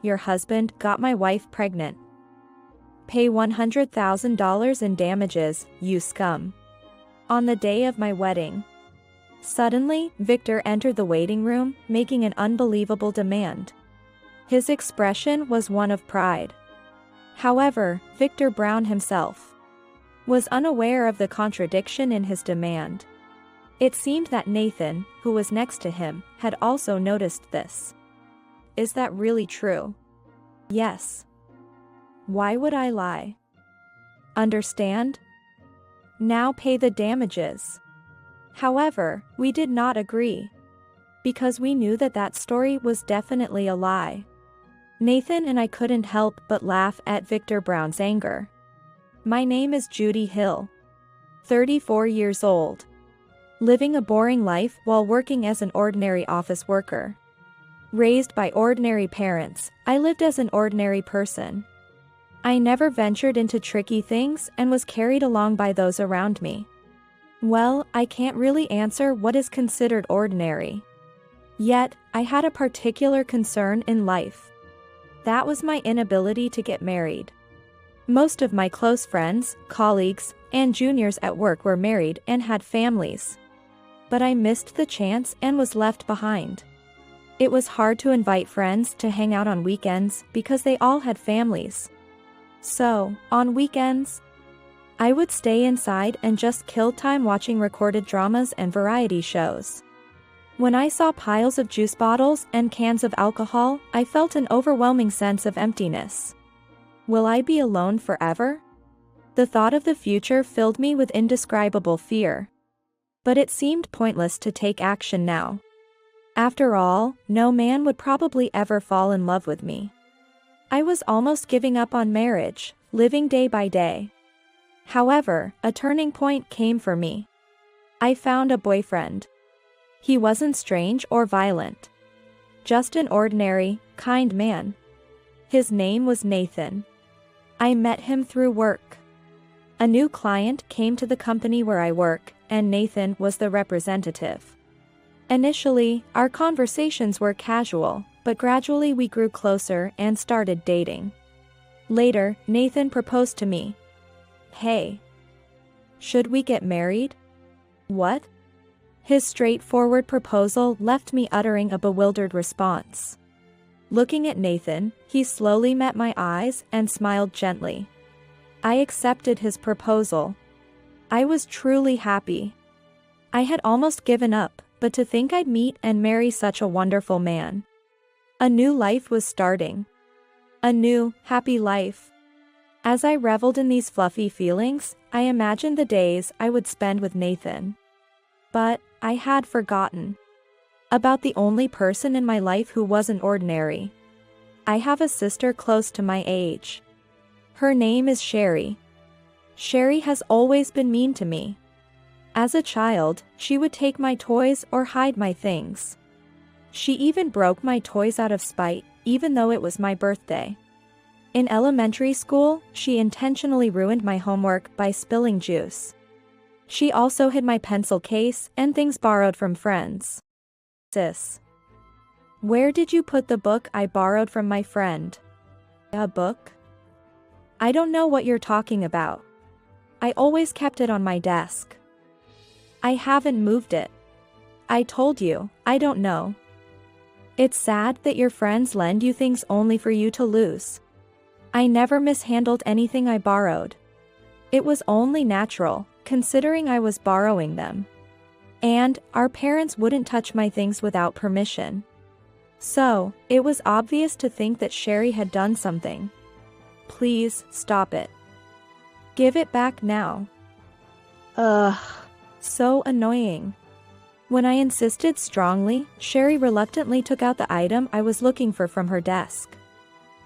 your husband got my wife pregnant. Pay $100,000 in damages, you scum. On the day of my wedding. Suddenly, Victor entered the waiting room, making an unbelievable demand. His expression was one of pride. However, Victor Brown himself was unaware of the contradiction in his demand. It seemed that Nathan, who was next to him, had also noticed this. Is that really true? Yes. Why would I lie? Understand? Now pay the damages. However, we did not agree. Because we knew that that story was definitely a lie. Nathan and I couldn't help but laugh at Victor Brown's anger. My name is Judy Hill. 34 years old. Living a boring life while working as an ordinary office worker. Raised by ordinary parents, I lived as an ordinary person. I never ventured into tricky things and was carried along by those around me. Well, I can't really answer what is considered ordinary. Yet, I had a particular concern in life. That was my inability to get married. Most of my close friends, colleagues, and juniors at work were married and had families. But I missed the chance and was left behind. It was hard to invite friends to hang out on weekends because they all had families. So, on weekends, I would stay inside and just kill time watching recorded dramas and variety shows. When I saw piles of juice bottles and cans of alcohol, I felt an overwhelming sense of emptiness. Will I be alone forever? The thought of the future filled me with indescribable fear. But it seemed pointless to take action now. After all, no man would probably ever fall in love with me. I was almost giving up on marriage, living day by day. However, a turning point came for me. I found a boyfriend. He wasn't strange or violent. Just an ordinary, kind man. His name was Nathan. I met him through work. A new client came to the company where I work, and Nathan was the representative. Initially, our conversations were casual, but gradually we grew closer and started dating. Later, Nathan proposed to me. Hey. Should we get married? What? His straightforward proposal left me uttering a bewildered response. Looking at Nathan, he slowly met my eyes and smiled gently. I accepted his proposal. I was truly happy. I had almost given up, but to think I'd meet and marry such a wonderful man. A new life was starting. A new, happy life. As I reveled in these fluffy feelings, I imagined the days I would spend with Nathan. But I had forgotten about the only person in my life who wasn't ordinary. I have a sister close to my age. Her name is Sherry. Sherry has always been mean to me. As a child, she would take my toys or hide my things. She even broke my toys out of spite, even though it was my birthday. In elementary school, she intentionally ruined my homework by spilling juice. She also hid my pencil case and things borrowed from friends. Sis. Where did you put the book I borrowed from my friend? A book? I don't know what you're talking about. I always kept it on my desk. I haven't moved it. I told you, I don't know. It's sad that your friends lend you things only for you to lose. I never mishandled anything I borrowed. It was only natural, considering I was borrowing them. And, our parents wouldn't touch my things without permission. So, it was obvious to think that Sherry had done something. Please, stop it. Give it back now. Ugh. So annoying. When I insisted strongly, Sherry reluctantly took out the item I was looking for from her desk.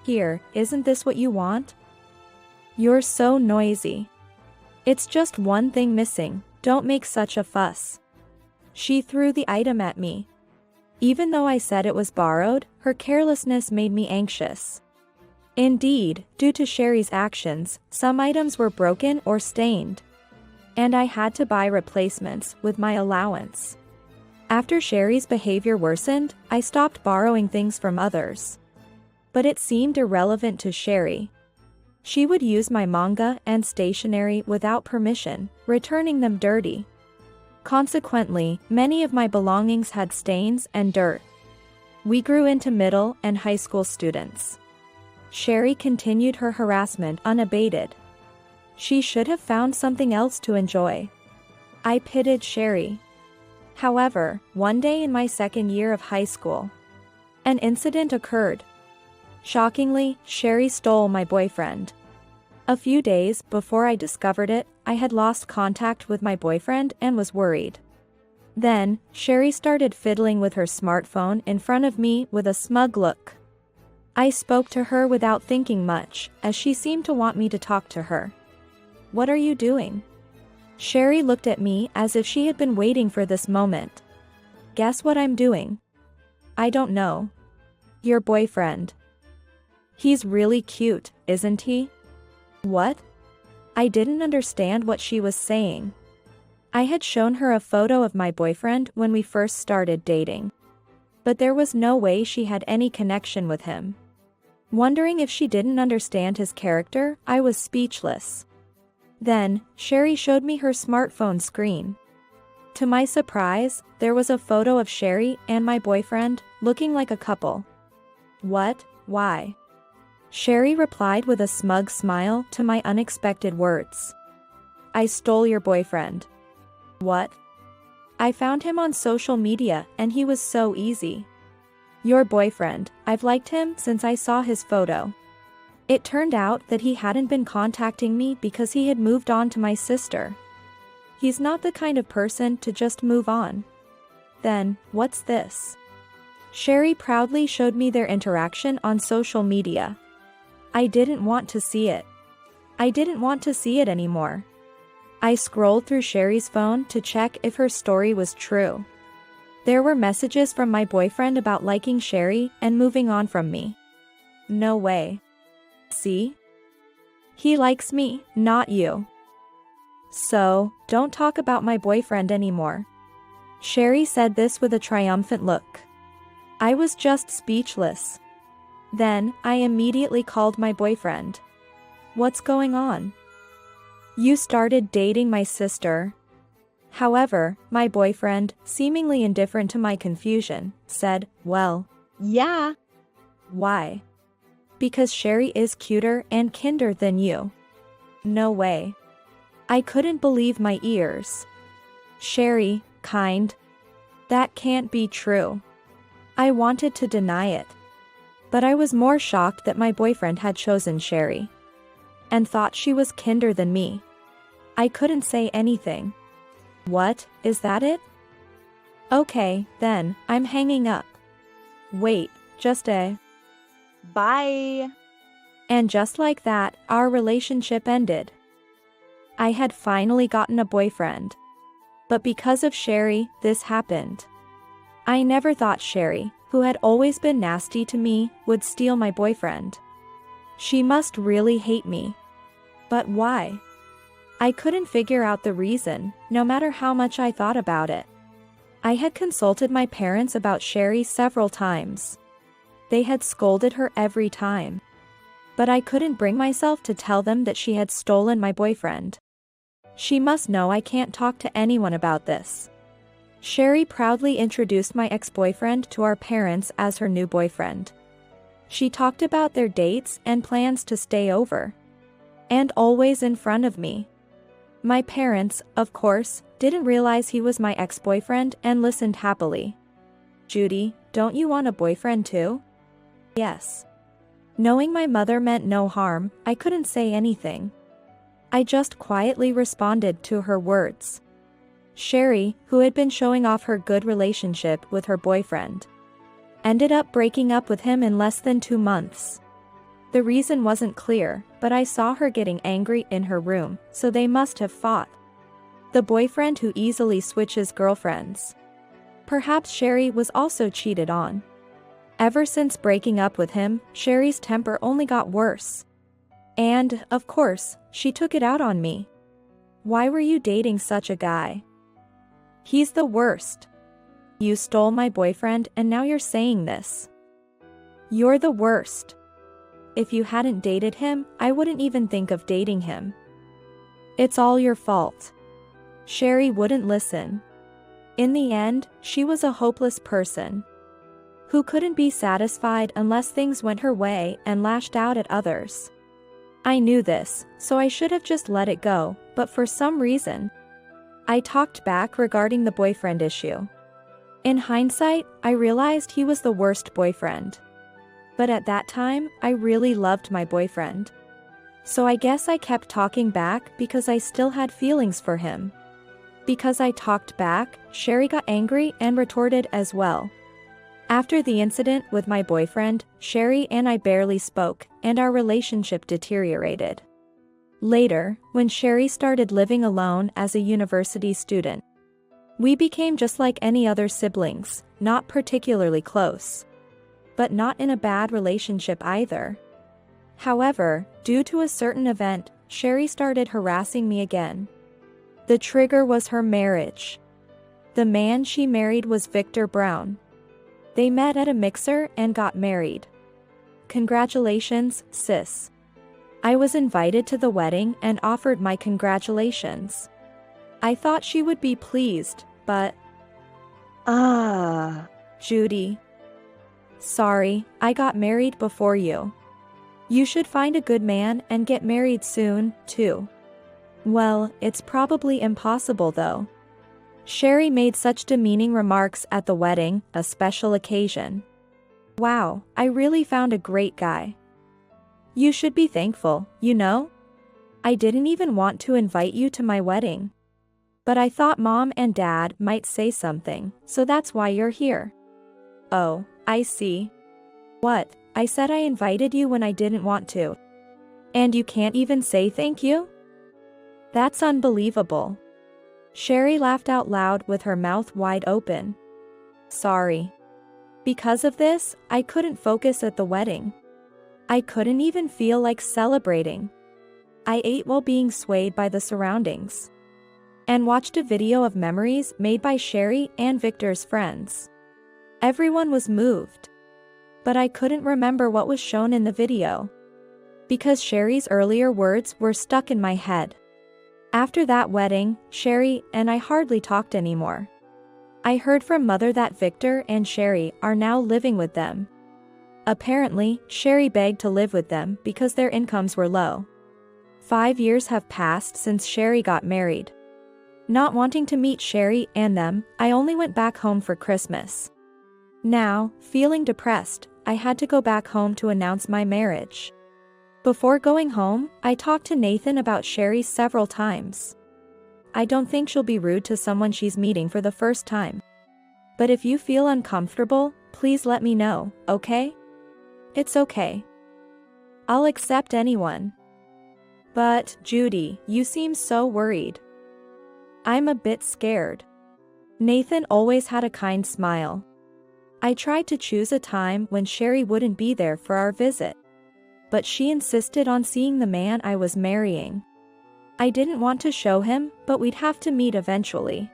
Here, isn't this what you want? You're so noisy. It's just one thing missing, don't make such a fuss. She threw the item at me. Even though I said it was borrowed, her carelessness made me anxious. Indeed, due to Sherry's actions, some items were broken or stained. And I had to buy replacements with my allowance. After Sherry's behavior worsened, I stopped borrowing things from others. But it seemed irrelevant to Sherry. She would use my manga and stationery without permission, returning them dirty. Consequently, many of my belongings had stains and dirt. We grew into middle and high school students. Sherry continued her harassment unabated. She should have found something else to enjoy. I pitied Sherry. However, one day in my second year of high school, an incident occurred. Shockingly, Sherry stole my boyfriend. A few days before I discovered it, I had lost contact with my boyfriend and was worried. Then, Sherry started fiddling with her smartphone in front of me with a smug look. I spoke to her without thinking much, as she seemed to want me to talk to her. "What are you doing?" Sherry looked at me as if she had been waiting for this moment. "Guess what I'm doing?" "I don't know." "Your boyfriend. He's really cute, isn't he?" "What?" I didn't understand what she was saying. I had shown her a photo of my boyfriend when we first started dating. But there was no way she had any connection with him. Wondering if she didn't understand his character, I was speechless. Then, Sherry showed me her smartphone screen. To my surprise, there was a photo of Sherry and my boyfriend, looking like a couple. "What? Why?" Sherry replied with a smug smile to my unexpected words. "I stole your boyfriend." "What?" "I found him on social media and he was so easy." "Your boyfriend, I've liked him since I saw his photo." It turned out that he hadn't been contacting me because he had moved on to my sister. He's not the kind of person to just move on. Then, what's this? Sherry proudly showed me their interaction on social media. I didn't want to see it. I didn't want to see it anymore. I scrolled through Sherry's phone to check if her story was true. There were messages from my boyfriend about liking Sherry and moving on from me. No way. See? He likes me, not you. So, don't talk about my boyfriend anymore. Sherry said this with a triumphant look. I was just speechless. Then, I immediately called my boyfriend. "What's going on?" "You started dating my sister." However, my boyfriend, seemingly indifferent to my confusion, said, "Well, yeah." "Why?" "Because Sherry is cuter and kinder than you." No way. I couldn't believe my ears. Sherry, kind? That can't be true. I wanted to deny it. But I was more shocked that my boyfriend had chosen Sherry. And thought she was kinder than me. I couldn't say anything. "What, is that it?" "Okay, then, I'm hanging up." "Wait, just a..." Bye. And just like that, our relationship ended. I had finally gotten a boyfriend. But because of Sherry, this happened. I never thought Sherry, who had always been nasty to me, would steal my boyfriend. She must really hate me. But why? I couldn't figure out the reason, no matter how much I thought about it. I had consulted my parents about Sherry several times. They had scolded her every time. But I couldn't bring myself to tell them that she had stolen my boyfriend. She must know I can't talk to anyone about this. Sherry proudly introduced my ex-boyfriend to our parents as her new boyfriend. She talked about their dates and plans to stay over. And always in front of me. My parents, of course, didn't realize he was my ex-boyfriend and listened happily. "Judy, don't you want a boyfriend too?" "Yes." Knowing my mother meant no harm, I couldn't say anything. I just quietly responded to her words. Sherry, who had been showing off her good relationship with her boyfriend, ended up breaking up with him in less than 2 months. The reason wasn't clear, but I saw her getting angry in her room, so they must have fought. The boyfriend who easily switches girlfriends. Perhaps Sherry was also cheated on. Ever since breaking up with him, Sherry's temper only got worse. And, of course, she took it out on me. "Why were you dating such a guy? He's the worst. You stole my boyfriend and now you're saying this. You're the worst." If you hadn't dated him, I wouldn't even think of dating him. It's all your fault. Sherry wouldn't listen. In the end, she was a hopeless person who couldn't be satisfied unless things went her way and lashed out at others. I knew this, so I should have just let it go, but for some reason, I talked back regarding the boyfriend issue. In hindsight, I realized he was the worst boyfriend. But at that time, I really loved my boyfriend. So I guess I kept talking back because I still had feelings for him. Because I talked back, Sherry got angry and retorted as well. After the incident with my boyfriend, Sherry and I barely spoke, and our relationship deteriorated. Later, when Sherry started living alone as a university student, we became just like any other siblings, not particularly close. But not in a bad relationship either. However, due to a certain event, Sherry started harassing me again. The trigger was her marriage. The man she married was Victor Brown. They met at a mixer and got married. Congratulations, sis. I was invited to the wedding and offered my congratulations. I thought she would be pleased, but... Judy. Sorry, I got married before you. You should find a good man and get married soon, too. Well, it's probably impossible though. Sherry made such demeaning remarks at the wedding, a special occasion. Wow, I really found a great guy. You should be thankful, you know? I didn't even want to invite you to my wedding. But I thought Mom and Dad might say something, so that's why you're here. Oh, I see. What? I said I invited you when I didn't want to. And you can't even say thank you? That's unbelievable. Sherry laughed out loud with her mouth wide open. Sorry. Because of this, I couldn't focus at the wedding. I couldn't even feel like celebrating. I ate while being swayed by the surroundings. And watched a video of memories made by Sherry and Victor's friends. Everyone was moved. But I couldn't remember what was shown in the video. Because Sherry's earlier words were stuck in my head. After that wedding, Sherry and I hardly talked anymore. I heard from Mother that Victor and Sherry are now living with them. Apparently, Sherry begged to live with them because their incomes were low. 5 years have passed since Sherry got married. Not wanting to meet Sherry and them, I only went back home for Christmas. Now, feeling depressed, I had to go back home to announce my marriage. Before going home, I talked to Nathan about Sherry several times. I don't think she'll be rude to someone she's meeting for the first time. But if you feel uncomfortable, please let me know, okay? It's okay. I'll accept anyone. But, Judy, you seem so worried. I'm a bit scared. Nathan always had a kind smile. I tried to choose a time when Sherry wouldn't be there for our visit. But she insisted on seeing the man I was marrying. I didn't want to show him, but we'd have to meet eventually.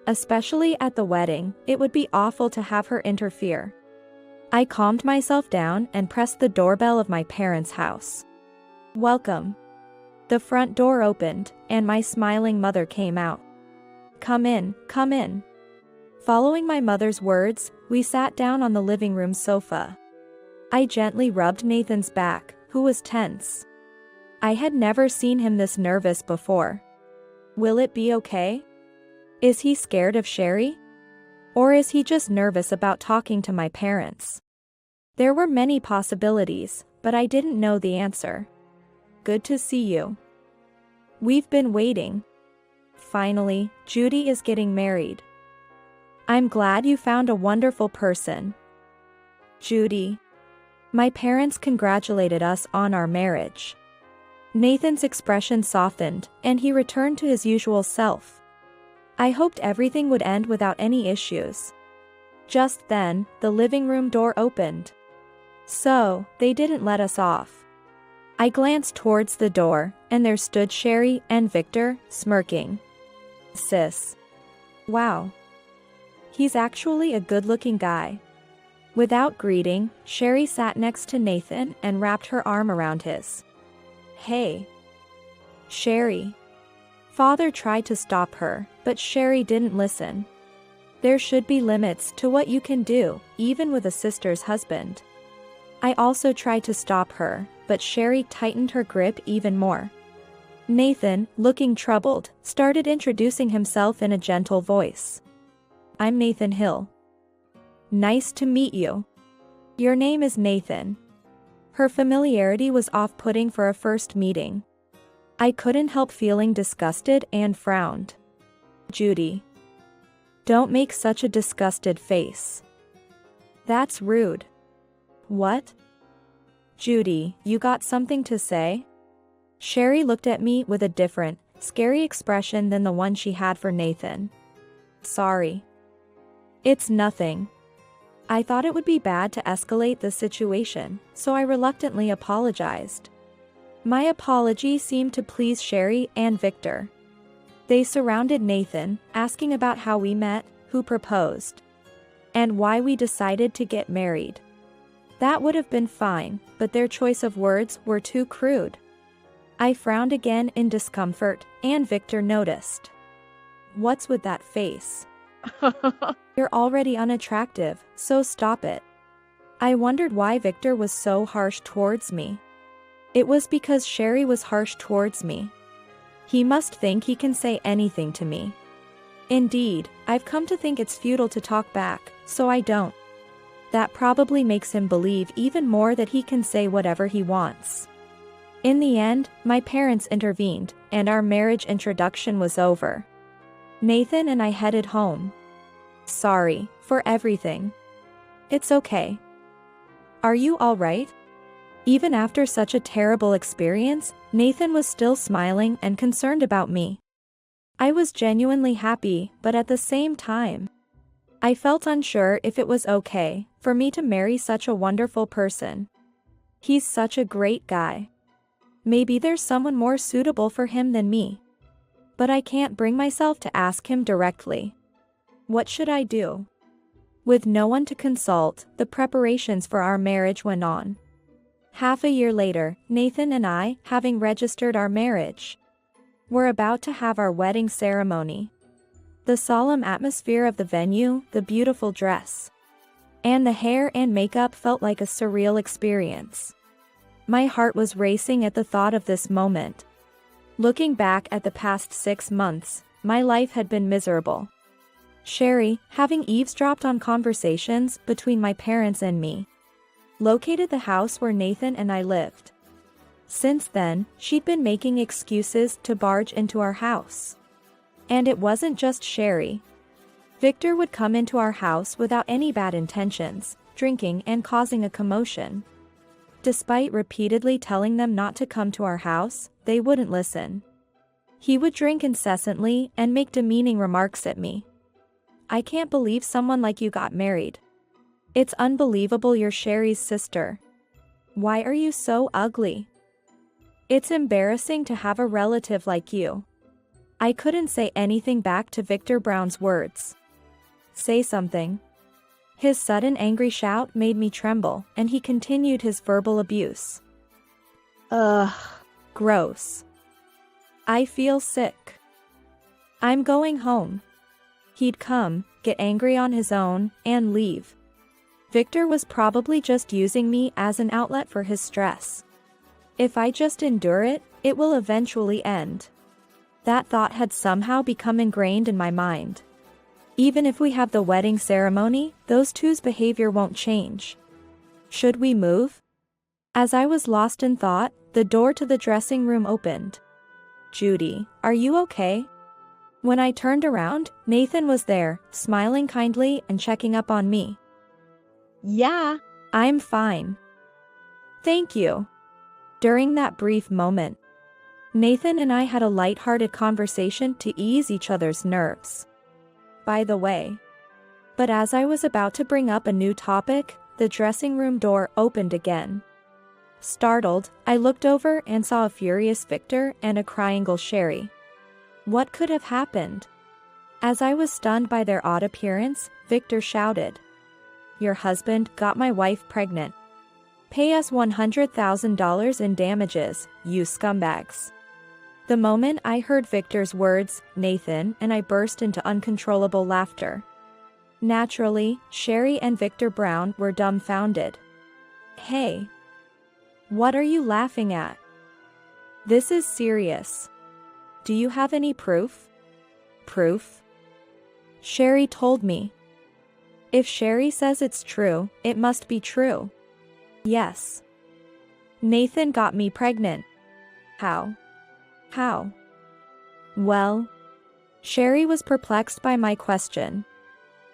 Especially at the wedding, it would be awful to have her interfere. I calmed myself down and pressed the doorbell of my parents' house. Welcome. The front door opened, and my smiling mother came out. Come in, come in. Following my mother's words, we sat down on the living room sofa. I gently rubbed Nathan's back, who was tense. I had never seen him this nervous before. Will it be okay? Is he scared of Sherry? Or is he just nervous about talking to my parents? There were many possibilities, but I didn't know the answer. Good to see you. We've been waiting. Finally, Judy is getting married. I'm glad you found a wonderful person. Judy. My parents congratulated us on our marriage. Nathan's expression softened, and he returned to his usual self. I hoped everything would end without any issues. Just then, the living room door opened. So, they didn't let us off. I glanced towards the door, and there stood Sherry and Victor, smirking. Sis. Wow. He's actually a good-looking guy. Without greeting, Sherry sat next to Nathan and wrapped her arm around his. Hey. Sherry. Father tried to stop her, but Sherry didn't listen. There should be limits to what you can do, even with a sister's husband. I also tried to stop her, but Sherry tightened her grip even more. Nathan, looking troubled, started introducing himself in a gentle voice. I'm Nathan Hill. Nice to meet you. Your name is Nathan. Her familiarity was off-putting for a first meeting. I couldn't help feeling disgusted and frowned. Judy. Don't make such a disgusted face. That's rude. What? Judy, you got something to say? Sherry looked at me with a different, scary expression than the one she had for Nathan. Sorry. It's nothing. I thought it would be bad to escalate the situation, so I reluctantly apologized. My apology seemed to please Sherry and Victor. They surrounded Nathan, asking about how we met, who proposed, and why we decided to get married. That would have been fine, but their choice of words were too crude. I frowned again in discomfort, and Victor noticed. What's with that face? You're already unattractive, so stop it. I wondered why Victor was so harsh towards me. It was because Sherry was harsh towards me. He must think he can say anything to me. Indeed, I've come to think it's futile to talk back, so I don't. That probably makes him believe even more that he can say whatever he wants. In the end, my parents intervened, and our marriage introduction was over. Nathan and I headed home. Sorry for everything. It's okay. Are you all right? Even after such a terrible experience, Nathan was still smiling and concerned about me. I was genuinely happy, but at the same time, I felt unsure if it was okay for me to marry such a wonderful person. He's such a great guy. Maybe there's someone more suitable for him than me. But I can't bring myself to ask him directly. What should I do? With no one to consult, the preparations for our marriage went on. Half a year later, Nathan and I, having registered our marriage, were about to have our wedding ceremony. The solemn atmosphere of the venue, the beautiful dress, and the hair and makeup felt like a surreal experience. My heart was racing at the thought of this moment. Looking back at the past 6 months, my life had been miserable. Sherry, having eavesdropped on conversations between my parents and me, located the house where Nathan and I lived. Since then, she'd been making excuses to barge into our house. And it wasn't just Sherry. Victor would come into our house without any bad intentions, drinking and causing a commotion. Despite repeatedly telling them not to come to our house, they wouldn't listen. He would drink incessantly and make demeaning remarks at me. I can't believe someone like you got married. It's unbelievable you're Sherry's sister. Why are you so ugly? It's embarrassing to have a relative like you. I couldn't say anything back to Victor Brown's words. Say something. His sudden angry shout made me tremble, and he continued his verbal abuse. Ugh. Gross. I feel sick. I'm going home. He'd come, get angry on his own, and leave. Victor was probably just using me as an outlet for his stress. If I just endure it, it will eventually end. That thought had somehow become ingrained in my mind. Even if we have the wedding ceremony, those two's behavior won't change. Should we move? As I was lost in thought, the door to the dressing room opened. Judy, are you okay? When I turned around, Nathan was there, smiling kindly and checking up on me. Yeah. I'm fine. Thank you. During that brief moment, Nathan and I had a light-hearted conversation to ease each other's nerves. By the way. But as I was about to bring up a new topic, the dressing room door opened again. Startled, I looked over and saw a furious Victor and a crying Sherry. What could have happened? As I was stunned by their odd appearance, Victor shouted, your husband, got my wife pregnant. Pay us $100,000 in damages, you scumbags." The moment I heard Victor's words, Nathan and I burst into uncontrollable laughter. Naturally, Sherry and Victor Brown were dumbfounded. "Hey. What are you laughing at? This is serious. Do you have any proof?" "Proof?" "Sherry told me." "If Sherry says it's true, it must be true." "Yes. Nathan got me pregnant." "How? How?" "Well." Sherry was perplexed by my question.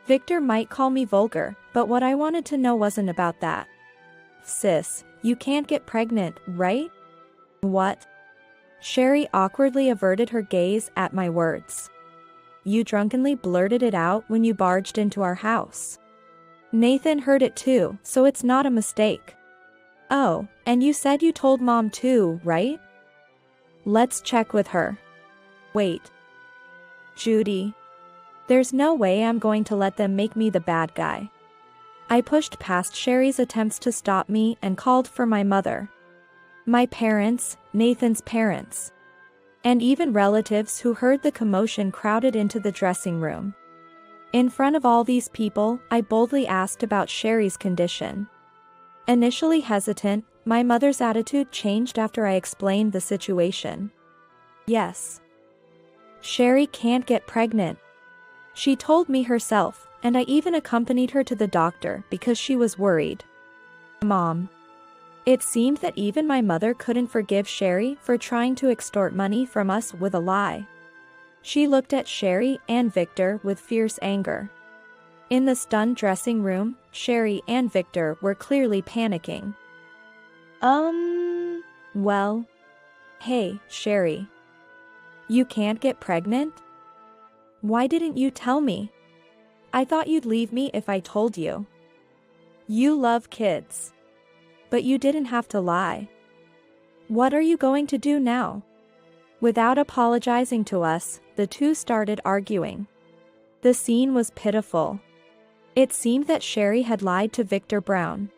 Victor might call me vulgar, but what I wanted to know wasn't about that. "Sis, you can't get pregnant, right?" "What?" Sherry awkwardly averted her gaze at my words. "You drunkenly blurted it out when you barged into our house. Nathan heard it too, so it's not a mistake." "Oh, and you said you told Mom too, right?" "Let's check with her." "Wait. Judy. There's no way I'm going to let them make me the bad guy." I pushed past Sherry's attempts to stop me and called for my mother. My parents, Nathan's parents, and even relatives who heard the commotion crowded into the dressing room. In front of all these people, I boldly asked about Sherry's condition. Initially hesitant, my mother's attitude changed after I explained the situation. "Yes. Sherry can't get pregnant. She told me herself, and I even accompanied her to the doctor because she was worried." "Mom." It seemed that even my mother couldn't forgive Sherry for trying to extort money from us with a lie. She looked at Sherry and Victor with fierce anger. In the stunned dressing room, Sherry and Victor were clearly panicking. Well. Hey, Sherry. You can't get pregnant? Why didn't you tell me? I thought you'd leave me if I told you. You love kids. But you didn't have to lie. What are you going to do now?" Without apologizing to us, the two started arguing. The scene was pitiful. It seemed that Sherry had lied to Victor Brown.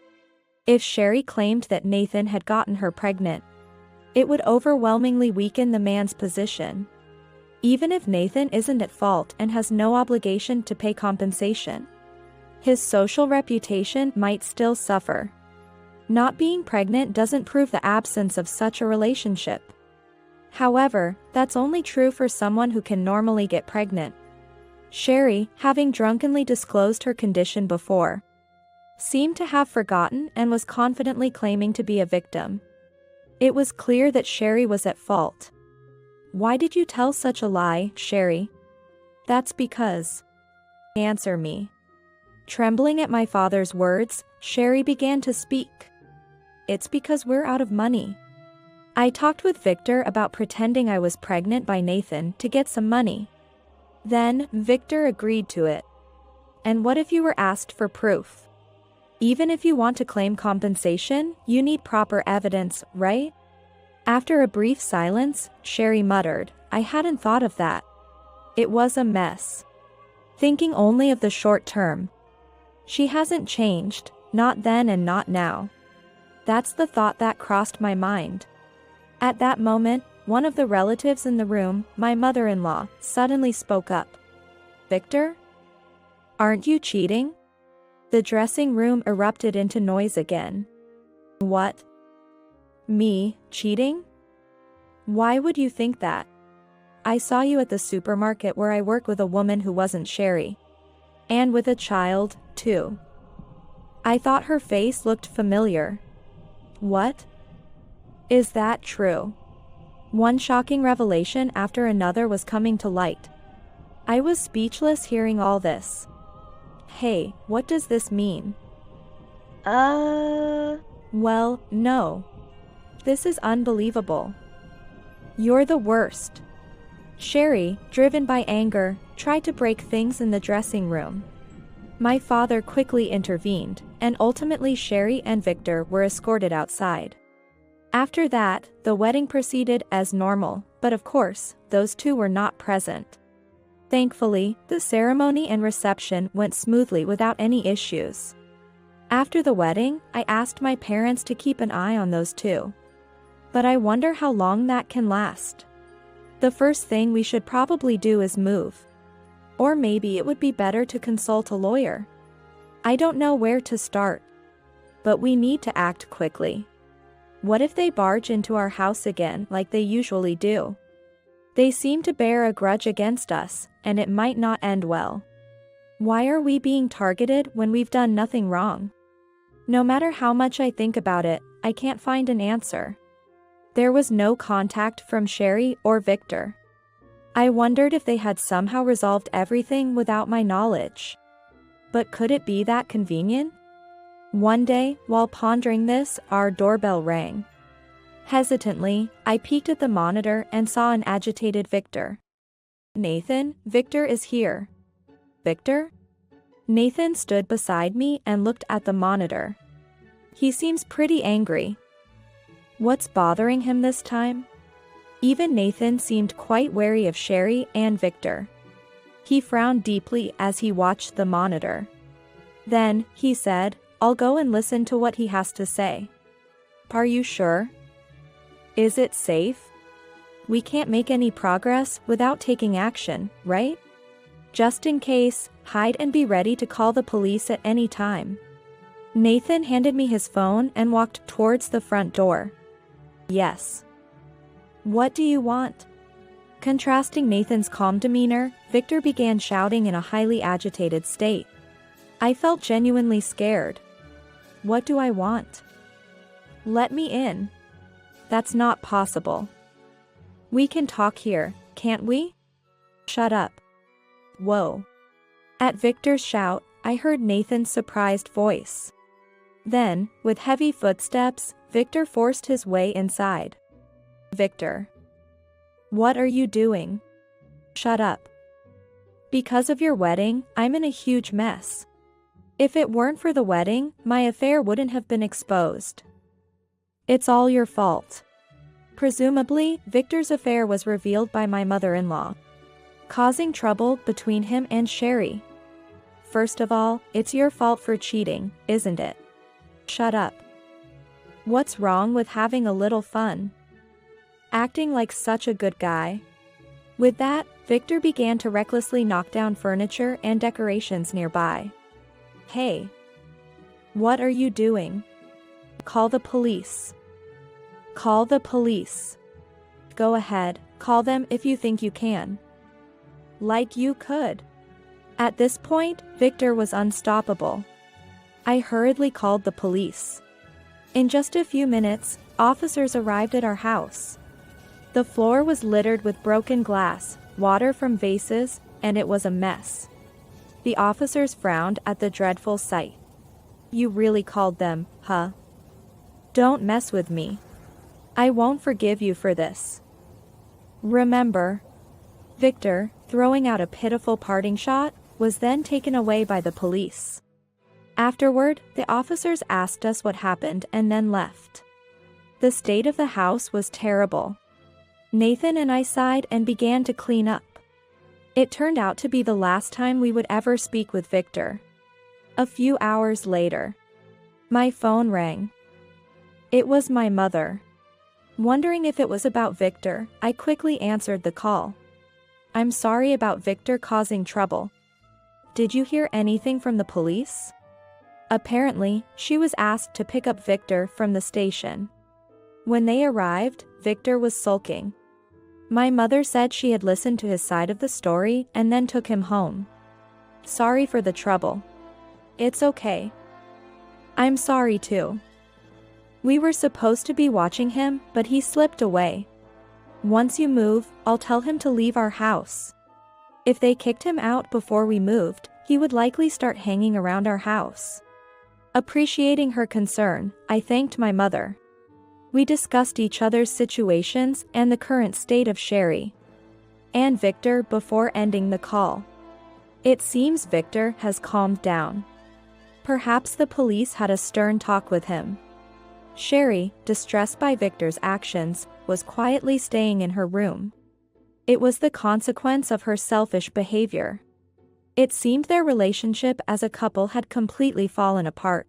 If Sherry claimed that Nathan had gotten her pregnant, it would overwhelmingly weaken the man's position. Even if Nathan isn't at fault and has no obligation to pay compensation, his social reputation might still suffer. Not being pregnant doesn't prove the absence of such a relationship. However, that's only true for someone who can normally get pregnant. Sherry, having drunkenly disclosed her condition before, seemed to have forgotten and was confidently claiming to be a victim. It was clear that Sherry was at fault. "Why did you tell such a lie, Sherry?" "That's because." "Answer me." Trembling at my father's words, Sherry began to speak. "It's because we're out of money. I talked with Victor about pretending I was pregnant by Nathan to get some money. Then, Victor agreed to it. And what if you were asked for proof? Even if you want to claim compensation, you need proper evidence, right?" After a brief silence, Sherry muttered, "I hadn't thought of that. It was a mess. Thinking only of the short term. She hasn't changed, not then and not now." That's the thought that crossed my mind. At that moment, one of the relatives in the room, my mother-in-law, suddenly spoke up. "Victor? Aren't you cheating?" The dressing room erupted into noise again. "What? Me, cheating? Why would you think that? I saw you at the supermarket where I work with a woman who wasn't Sherry. And with a child, too. I thought her face looked familiar." "What? Is that true?" One shocking revelation after another was coming to light. I was speechless hearing all this. "Hey, what does this mean?" Well, no. This is unbelievable. You're the worst." Sherry, driven by anger, tried to break things in the dressing room. My father quickly intervened, and ultimately Sherry and Victor were escorted outside. After that, the wedding proceeded as normal, but of course, those two were not present. Thankfully, the ceremony and reception went smoothly without any issues. After the wedding, I asked my parents to keep an eye on those two. But I wonder how long that can last. The first thing we should probably do is move. Or maybe it would be better to consult a lawyer. I don't know where to start. But we need to act quickly. What if they barge into our house again like they usually do? They seem to bear a grudge against us, and it might not end well. Why are we being targeted when we've done nothing wrong? No matter how much I think about it, I can't find an answer. There was no contact from Sherry or Victor. I wondered if they had somehow resolved everything without my knowledge. But could it be that convenient? One day, while pondering this, our doorbell rang. Hesitantly, I peeked at the monitor and saw an agitated Victor. Nathan, Victor is here. Victor? Nathan stood beside me and looked at the monitor. He seems pretty angry. What's bothering him this time? Even Nathan seemed quite wary of Sherry and Victor. He frowned deeply as he watched the monitor. Then, he said, "I'll go and listen to what he has to say." "Are you sure? Is it safe? We can't make any progress without taking action, right? Just in case, hide and be ready to call the police at any time." Nathan handed me his phone and walked towards the front door. "Yes. What do you want?" Contrasting Nathan's calm demeanor, Victor began shouting in a highly agitated state. I felt genuinely scared. "What do I want?" "Let me in." "That's not possible. We can talk here, can't we?" "Shut up." "Whoa." At Victor's shout, I heard Nathan's surprised voice. Then, with heavy footsteps, Victor forced his way inside. "Victor. What are you doing?" "Shut up. Because of your wedding, I'm in a huge mess. If it weren't for the wedding, my affair wouldn't have been exposed. It's all your fault." Presumably, Victor's affair was revealed by my mother-in-law, causing trouble between him and Sherry. First of all, it's your fault for cheating, isn't it? Shut up. What's wrong with having a little fun? Acting like such a good guy. With that, Victor began to recklessly knock down furniture and decorations nearby. "Hey. What are you doing? Call the police." "Call the police." "Go ahead, call them if you think you can." Like you could. At this point, Victor was unstoppable. I hurriedly called the police. In just a few minutes, officers arrived at our house. The floor was littered with broken glass, water from vases, and it was a mess. The officers frowned at the dreadful sight. "You really called them, huh? Don't mess with me. I won't forgive you for this. Remember." Victor, throwing out a pitiful parting shot, was then taken away by the police. Afterward, the officers asked us what happened and then left. The state of the house was terrible. Nathan and I sighed and began to clean up. It turned out to be the last time we would ever speak with Victor. A few hours later, my phone rang. It was my mother. Wondering if it was about Victor, I quickly answered the call. "I'm sorry about Victor causing trouble. Did you hear anything from the police?" Apparently, she was asked to pick up Victor from the station. When they arrived, Victor was sulking. My mother said she had listened to his side of the story and then took him home. "Sorry for the trouble." "It's okay. I'm sorry too. We were supposed to be watching him, but he slipped away. Once you move, I'll tell him to leave our house. If they kicked him out before we moved, he would likely start hanging around our house." Appreciating her concern, I thanked my mother. We discussed each other's situations and the current state of Sherry and Victor before ending the call. It seems Victor has calmed down. Perhaps the police had a stern talk with him. Sherry, distressed by Victor's actions, was quietly staying in her room. It was the consequence of her selfish behavior. It seemed their relationship as a couple had completely fallen apart.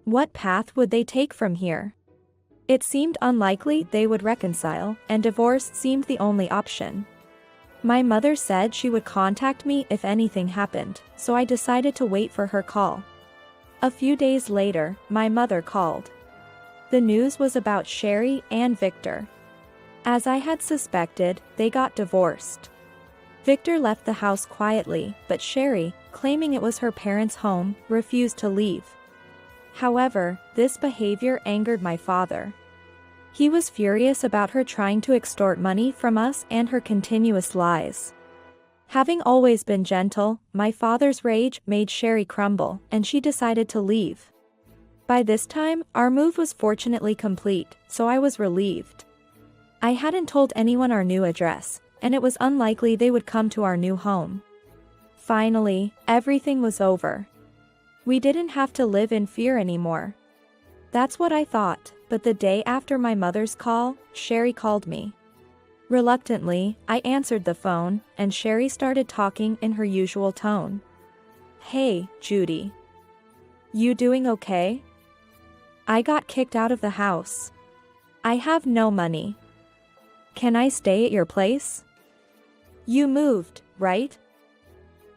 What path would they take from here? It seemed unlikely they would reconcile, and divorce seemed the only option. My mother said she would contact me if anything happened, so I decided to wait for her call. A few days later, my mother called. The news was about Sherry and Victor. As I had suspected, they got divorced. Victor left the house quietly, but Sherry, claiming it was her parents' home, refused to leave. However, this behavior angered my father. He was furious about her trying to extort money from us and her continuous lies. Having always been gentle, my father's rage made Sherry crumble, and she decided to leave. By this time, our move was fortunately complete, so I was relieved. I hadn't told anyone our new address, and it was unlikely they would come to our new home. Finally, everything was over. We didn't have to live in fear anymore. That's what I thought, but the day after my mother's call, Sherry called me. Reluctantly, I answered the phone, and Sherry started talking in her usual tone. "Hey, Judy. You doing okay? I got kicked out of the house. I have no money. Can I stay at your place? You moved, right?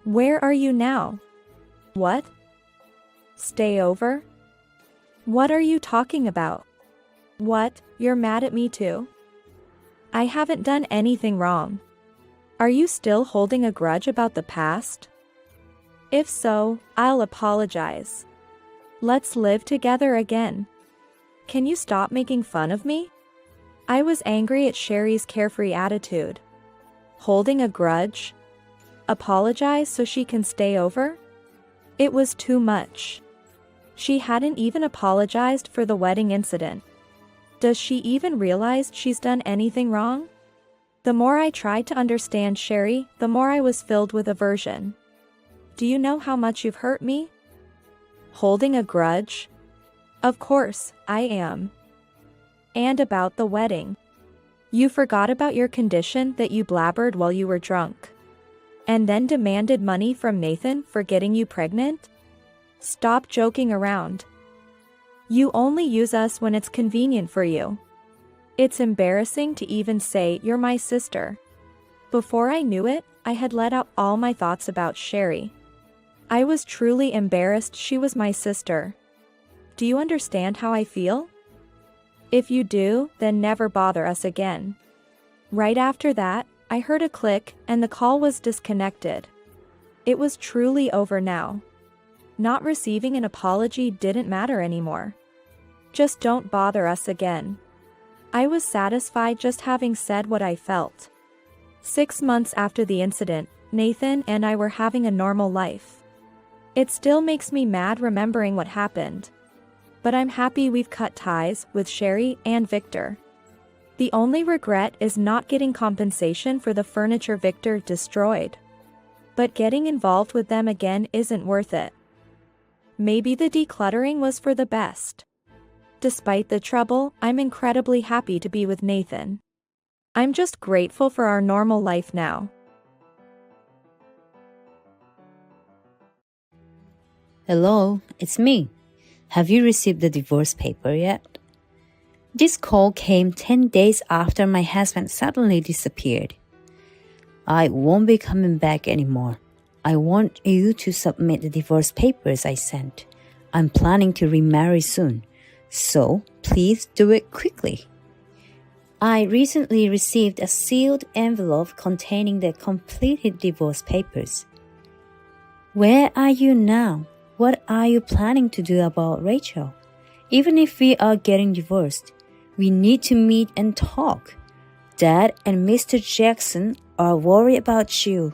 Where are you now? What? Stay over? What are you talking about? What, you're mad at me too? I haven't done anything wrong. Are you still holding a grudge about the past? If so, I'll apologize. Let's live together again. Can you stop making fun of me?" I was angry at Sherry's carefree attitude. Holding a grudge? Apologize so she can stay over? It was too much. She hadn't even apologized for the wedding incident. Does she even realize she's done anything wrong? The more I tried to understand Sherry, the more I was filled with aversion. Do you know how much you've hurt me? Holding a grudge? Of course, I am. And about the wedding. You forgot about your condition that you blabbered while you were drunk. And then demanded money from Nathan for getting you pregnant? Stop joking around. You only use us when it's convenient for you. It's embarrassing to even say you're my sister. Before I knew it, I had let out all my thoughts about Sherry. I was truly embarrassed she was my sister. Do you understand how I feel? If you do, then never bother us again. Right after that, I heard a click and the call was disconnected. It was truly over now. Not receiving an apology didn't matter anymore. Just don't bother us again. I was satisfied just having said what I felt. 6 months after the incident, Nathan and I were having a normal life. It still makes me mad remembering what happened. But I'm happy we've cut ties with Sherry and Victor. The only regret is not getting compensation for the furniture Victor destroyed. But getting involved with them again isn't worth it. Maybe the decluttering was for the best. Despite the trouble, I'm incredibly happy to be with Nathan. I'm just grateful for our normal life now. Hello, it's me. Have you received the divorce paper yet? This call came 10 days after my husband suddenly disappeared. I won't be coming back anymore. I want you to submit the divorce papers I sent. I'm planning to remarry soon, so please do it quickly. I recently received a sealed envelope containing the completed divorce papers. Where are you now? What are you planning to do about Rachel? Even if we are getting divorced, we need to meet and talk. Dad and Mr. Jackson are worried about you.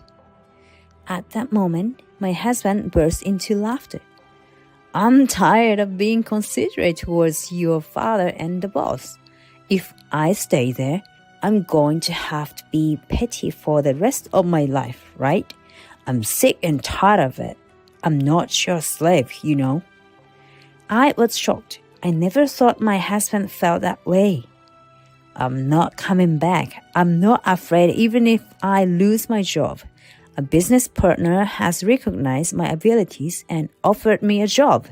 At that moment, my husband burst into laughter. I'm tired of being considerate towards your father and the boss. If I stay there, I'm going to have to be petty for the rest of my life, right? I'm sick and tired of it. I'm not your slave, you know. I was shocked. I never thought my husband felt that way. I'm not coming back. I'm not afraid even if I lose my job. A business partner has recognized my abilities and offered me a job.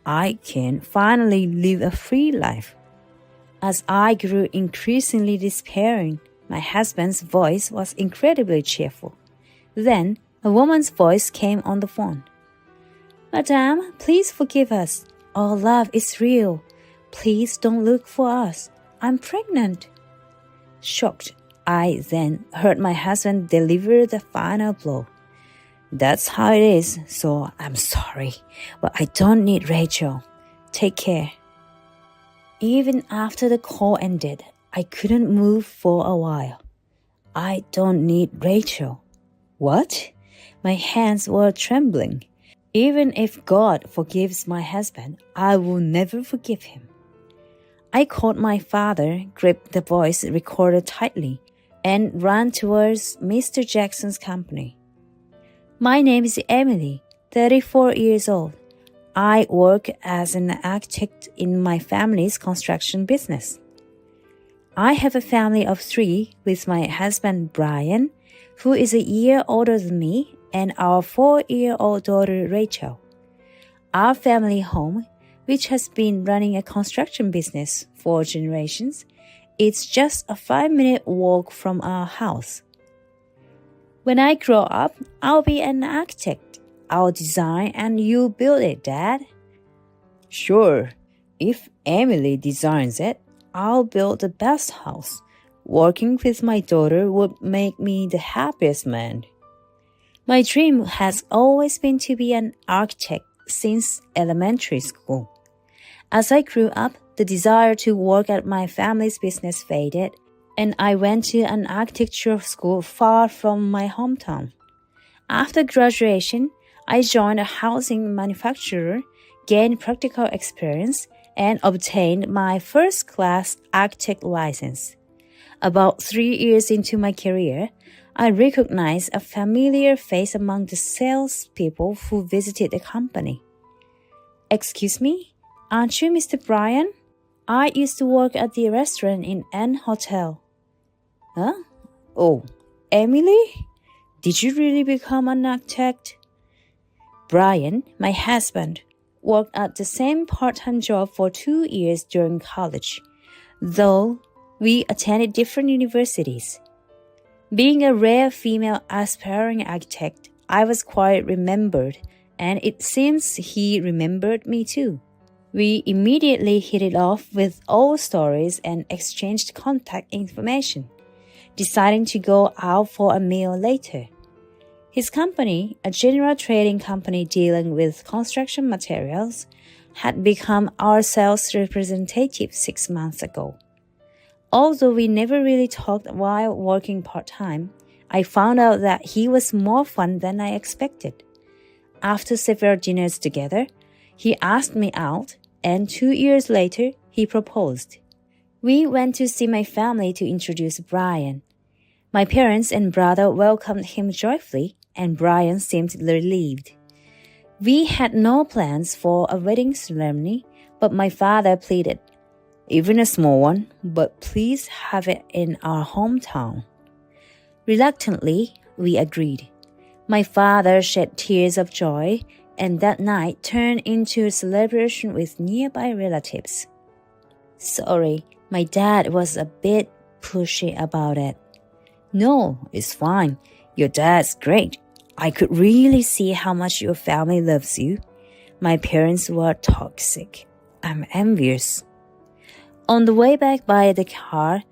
I can finally live a free life. As I grew increasingly despairing, my husband's voice was incredibly cheerful. Then a woman's voice came on the phone. Madame, please forgive us. Our love is real. Please don't look for us. I'm pregnant. Shocked, I then heard my husband deliver the final blow. That's how it is, so I'm sorry, but I don't need Rachel. Take care. Even after the call ended, I couldn't move for a while. I don't need Rachel. What? My hands were trembling. Even if God forgives my husband, I will never forgive him. I called my father, gripped the voice recorder tightly, and ran towards Mr. Jackson's company. My name is Emily, 34 years old. I work as an architect in my family's construction business. I have a family of 3 with my husband Brian, who is a year older than me, and our 4-year-old daughter Rachel. Our family home, which has been running a construction business for generations, is just a 5-minute walk from our house. When I grow up, I'll be an architect. I'll design and you build it, Dad. Sure. If Emily designs it, I'll build the best house. Working with my daughter would make me the happiest man. My dream has always been to be an architect since elementary school. As I grew up, the desire to work at my family's business faded, and I went to an architecture school far from my hometown. After graduation, I joined a housing manufacturer, gained practical experience, and obtained my first-class architect license. About 3 years into my career, I recognized a familiar face among the salespeople who visited the company. Excuse me, aren't you Mr. Brian? I used to work at the restaurant in N Hotel. Huh? Oh, Emily? Did you really become an architect? Brian, my husband, worked at the same part-time job for 2 years during college, though we attended different universities. Being a rare female aspiring architect, I was quite remembered, and it seems he remembered me too. We immediately hit it off with old stories and exchanged contact information, deciding to go out for a meal later. His company, a general trading company dealing with construction materials, had become our sales representative 6 months ago. Although we never really talked while working part-time, I found out that he was more fun than I expected. After several dinners together, he asked me out, and 2 years later, he proposed. We went to see my family to introduce Brian. My parents and brother welcomed him joyfully, and Brian seemed relieved. We had no plans for a wedding ceremony, but my father pleaded, even a small one, but please have it in our hometown. Reluctantly, we agreed. My father shed tears of joy, and that night turned into a celebration with nearby relatives. Sorry, my dad was a bit pushy about it. No, it's fine. Your dad's great. I could really see how much your family loves you. My parents were toxic. I'm envious. On the way back by the car,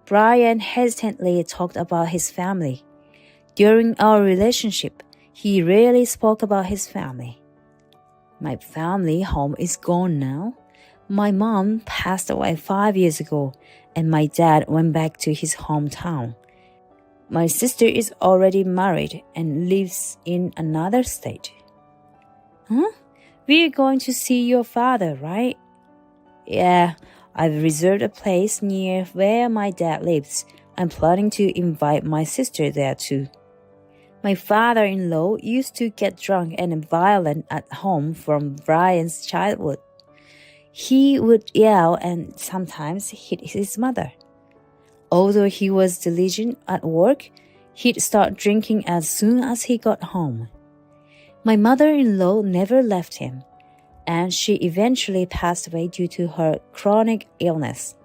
Brian hesitantly talked about his family. During our relationship, he rarely spoke about his family. My family home is gone now. My mom passed away 5 years ago, and my dad went back to his hometown. My sister is already married and lives in another state. Huh? We're going to see your father, right? Yeah, I've reserved a place near where my dad lives. I'm planning to invite my sister there too. My father-in-law used to get drunk and violent at home from Brian's childhood. He would yell and sometimes hit his mother. Although he was diligent at work, he'd start drinking as soon as he got home. My mother-in-law never left him. and she eventually passed away due to her chronic illness.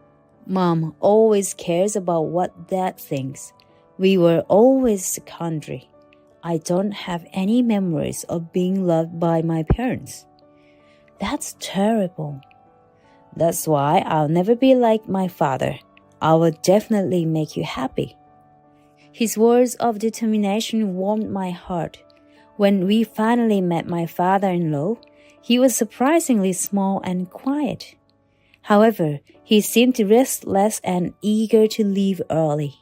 Mom always cares about what Dad thinks. We were always secondary. I don't have any memories of being loved by my parents. That's terrible. That's why I'll never be like my father. I will definitely make you happy. His words of determination warmed my heart. When we finally met my father-in-law, he was surprisingly small and quiet. However, he seemed restless and eager to leave early.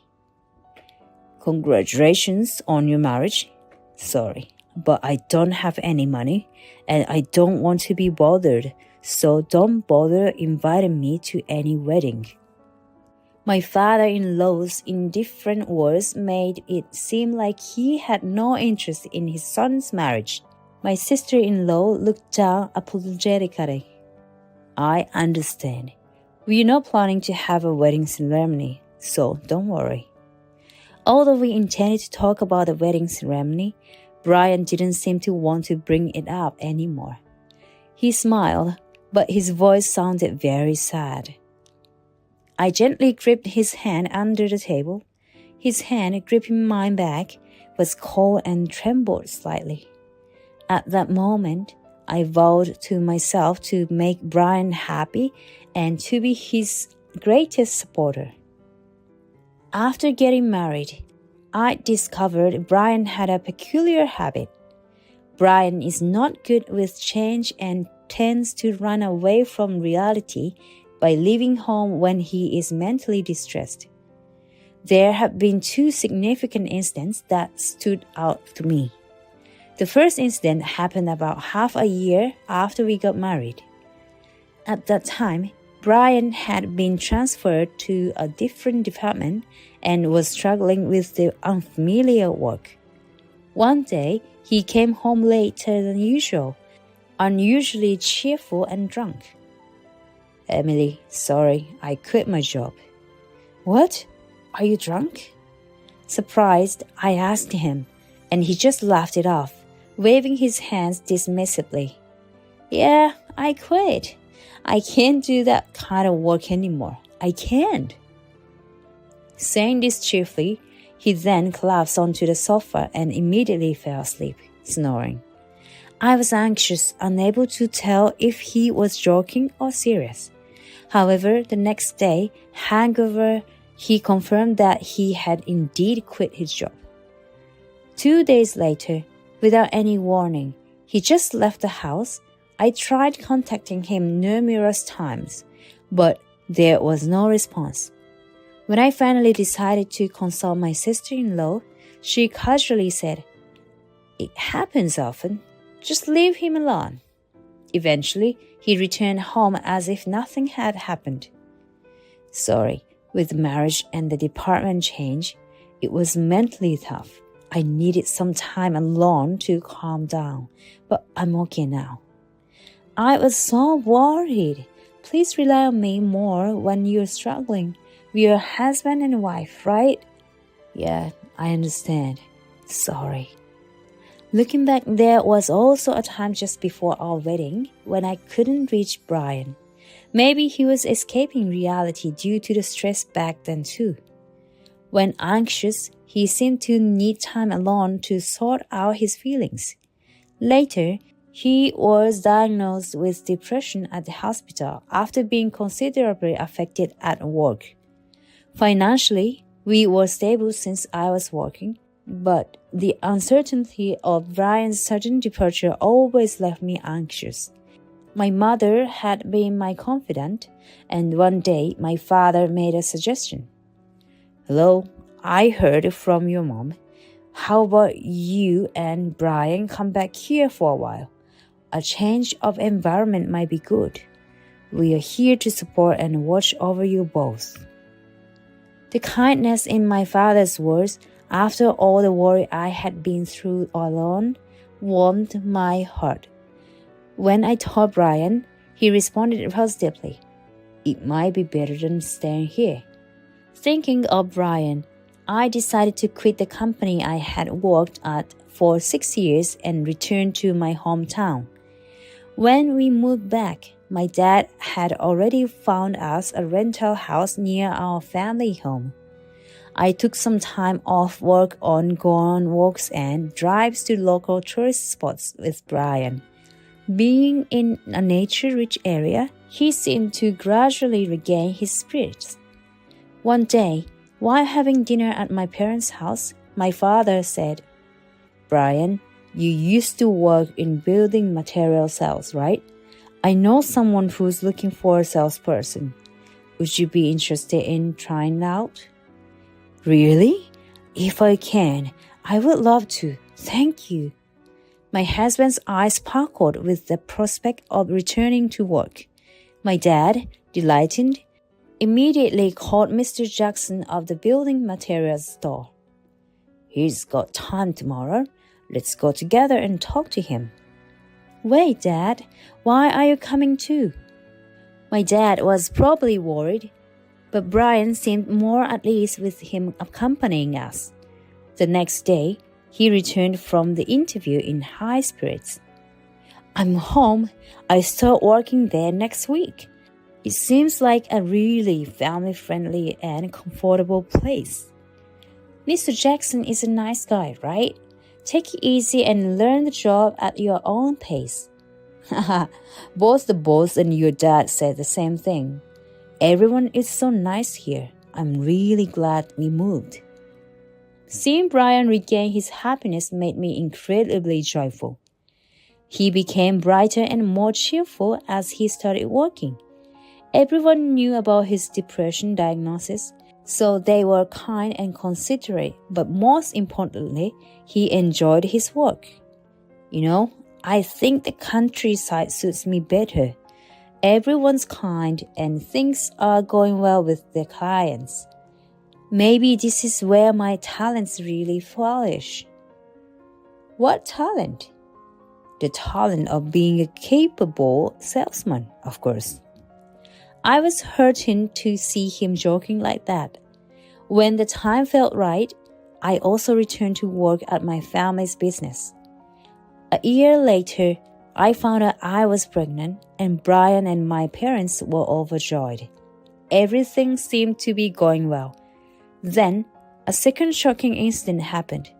Congratulations on your marriage. Sorry, but I don't have any money and I don't want to be bothered, so don't bother inviting me to any wedding. My father-in-law's indifferent words made it seem like he had no interest in his son's marriage. My sister-in-law looked down apologetically. I understand. We're not planning to have a wedding ceremony, so don't worry. Although we intended to talk about the wedding ceremony, Brian didn't seem to want to bring it up anymore. He smiled, but his voice sounded very sad. I gently gripped his hand under the table. His hand, gripping mine back, was cold and trembled slightly. At that moment, I vowed to myself to make Brian happy and to be his greatest supporter. After getting married, I discovered Brian had a peculiar habit. Brian is not good with change and tends to run away from reality by leaving home when he is mentally distressed. There have been two significant incidents that stood out to me. The first incident happened about half a year after we got married. At that time, Brian had been transferred to a different department and was struggling with the unfamiliar work. One day, he came home later than usual, unusually cheerful and drunk. Emily, sorry, I quit my job. What? Are you drunk? Surprised, I asked him, and he just laughed it off, waving his hands dismissively. Yeah, I quit. I can't do that kind of work anymore. I can't. Saying this cheerfully, he then collapsed onto the sofa and immediately fell asleep, snoring. I was anxious, unable to tell if he was joking or serious. However, the next day, hangover, he confirmed that he had indeed quit his job. 2 days later, without any warning, he just left the house. I tried contacting him numerous times, but there was no response. When I finally decided to consult my sister-in-law, she casually said, "It happens often. Just leave him alone." Eventually, he returned home as if nothing had happened. Sorry, with marriage and the department change, it was mentally tough. I needed some time alone to calm down, but I'm okay now. I was so worried. Please rely on me more when you're struggling. We're husband and wife, right? Yeah, I understand. Sorry. Looking back, there was also a time just before our wedding when I couldn't reach Brian. Maybe he was escaping reality due to the stress back then too. When anxious, he seemed to need time alone to sort out his feelings. Later, he was diagnosed with depression at the hospital after being considerably affected at work. Financially, we were stable since I was working, but the uncertainty of Brian's sudden departure always left me anxious. My mother had been my confidant, and one day my father made a suggestion. "Hello, I heard from your mom. How about you and Brian come back here for a while? A change of environment might be good. We are here to support and watch over you both." The kindness in my father's words, after all the worry I had been through alone, warmed my heart. When I told Brian, he responded positively. It might be better than staying here. Thinking of Brian, I decided to quit the company I had worked at for 6 years and return to my hometown. When we moved back, my dad had already found us a rental house near our family home. I took some time off work on going walks and drives to local tourist spots with Brian. Being in a nature-rich area, he seemed to gradually regain his spirits. One day, while having dinner at my parents' house, my father said, "Brian, you used to work in building material sales, right? I know someone who's looking for a salesperson. Would you be interested in trying out?" "Really? If I can, I would love to. Thank you." My husband's eyes sparkled with the prospect of returning to work. My dad, delighted, immediately called Mr. Jackson of the building materials store. "He's got time tomorrow. Let's go together and talk to him." "Wait, Dad, why are you coming too?" My dad was probably worried, but Brian seemed more at ease with him accompanying us. The next day, he returned from the interview in high spirits. "I'm home. I start working there next week. It seems like a really family-friendly and comfortable place." "Mr. Jackson is a nice guy, right? Take it easy and learn the job at your own pace." Both the boss and your dad said the same thing. "Everyone is so nice here. I'm really glad we moved." Seeing Brian regain his happiness made me incredibly joyful. He became brighter and more cheerful as he started working. Everyone knew about his depression diagnosis, so they were kind and considerate, but most importantly, he enjoyed his work. I think the countryside suits me better. Everyone's kind and things are going well with their clients. Maybe this is where my talents really flourish." "What talent?" "The talent of being a capable salesman, of course." I was heartened to see him joking like that. When the time felt right, I also returned to work at my family's business. A year later, I found out I was pregnant, and Brian and my parents were overjoyed. Everything seemed to be going well. Then, a second shocking incident happened.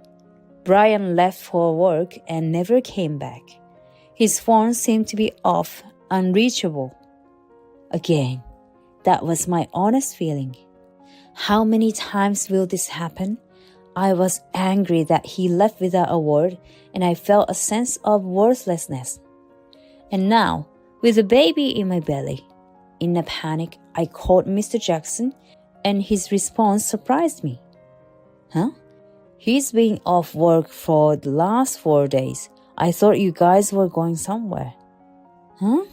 Brian left for work and never came back. His phone seemed to be off, unreachable. Again, that was my honest feeling. How many times will this happen? I was angry that he left without a word, and I felt a sense of worthlessness. And now, with a baby in my belly, in a panic, I called Mr. Jackson, and his response surprised me. "Huh? He's been off work for the last 4 days. I thought you guys were going somewhere." "Huh?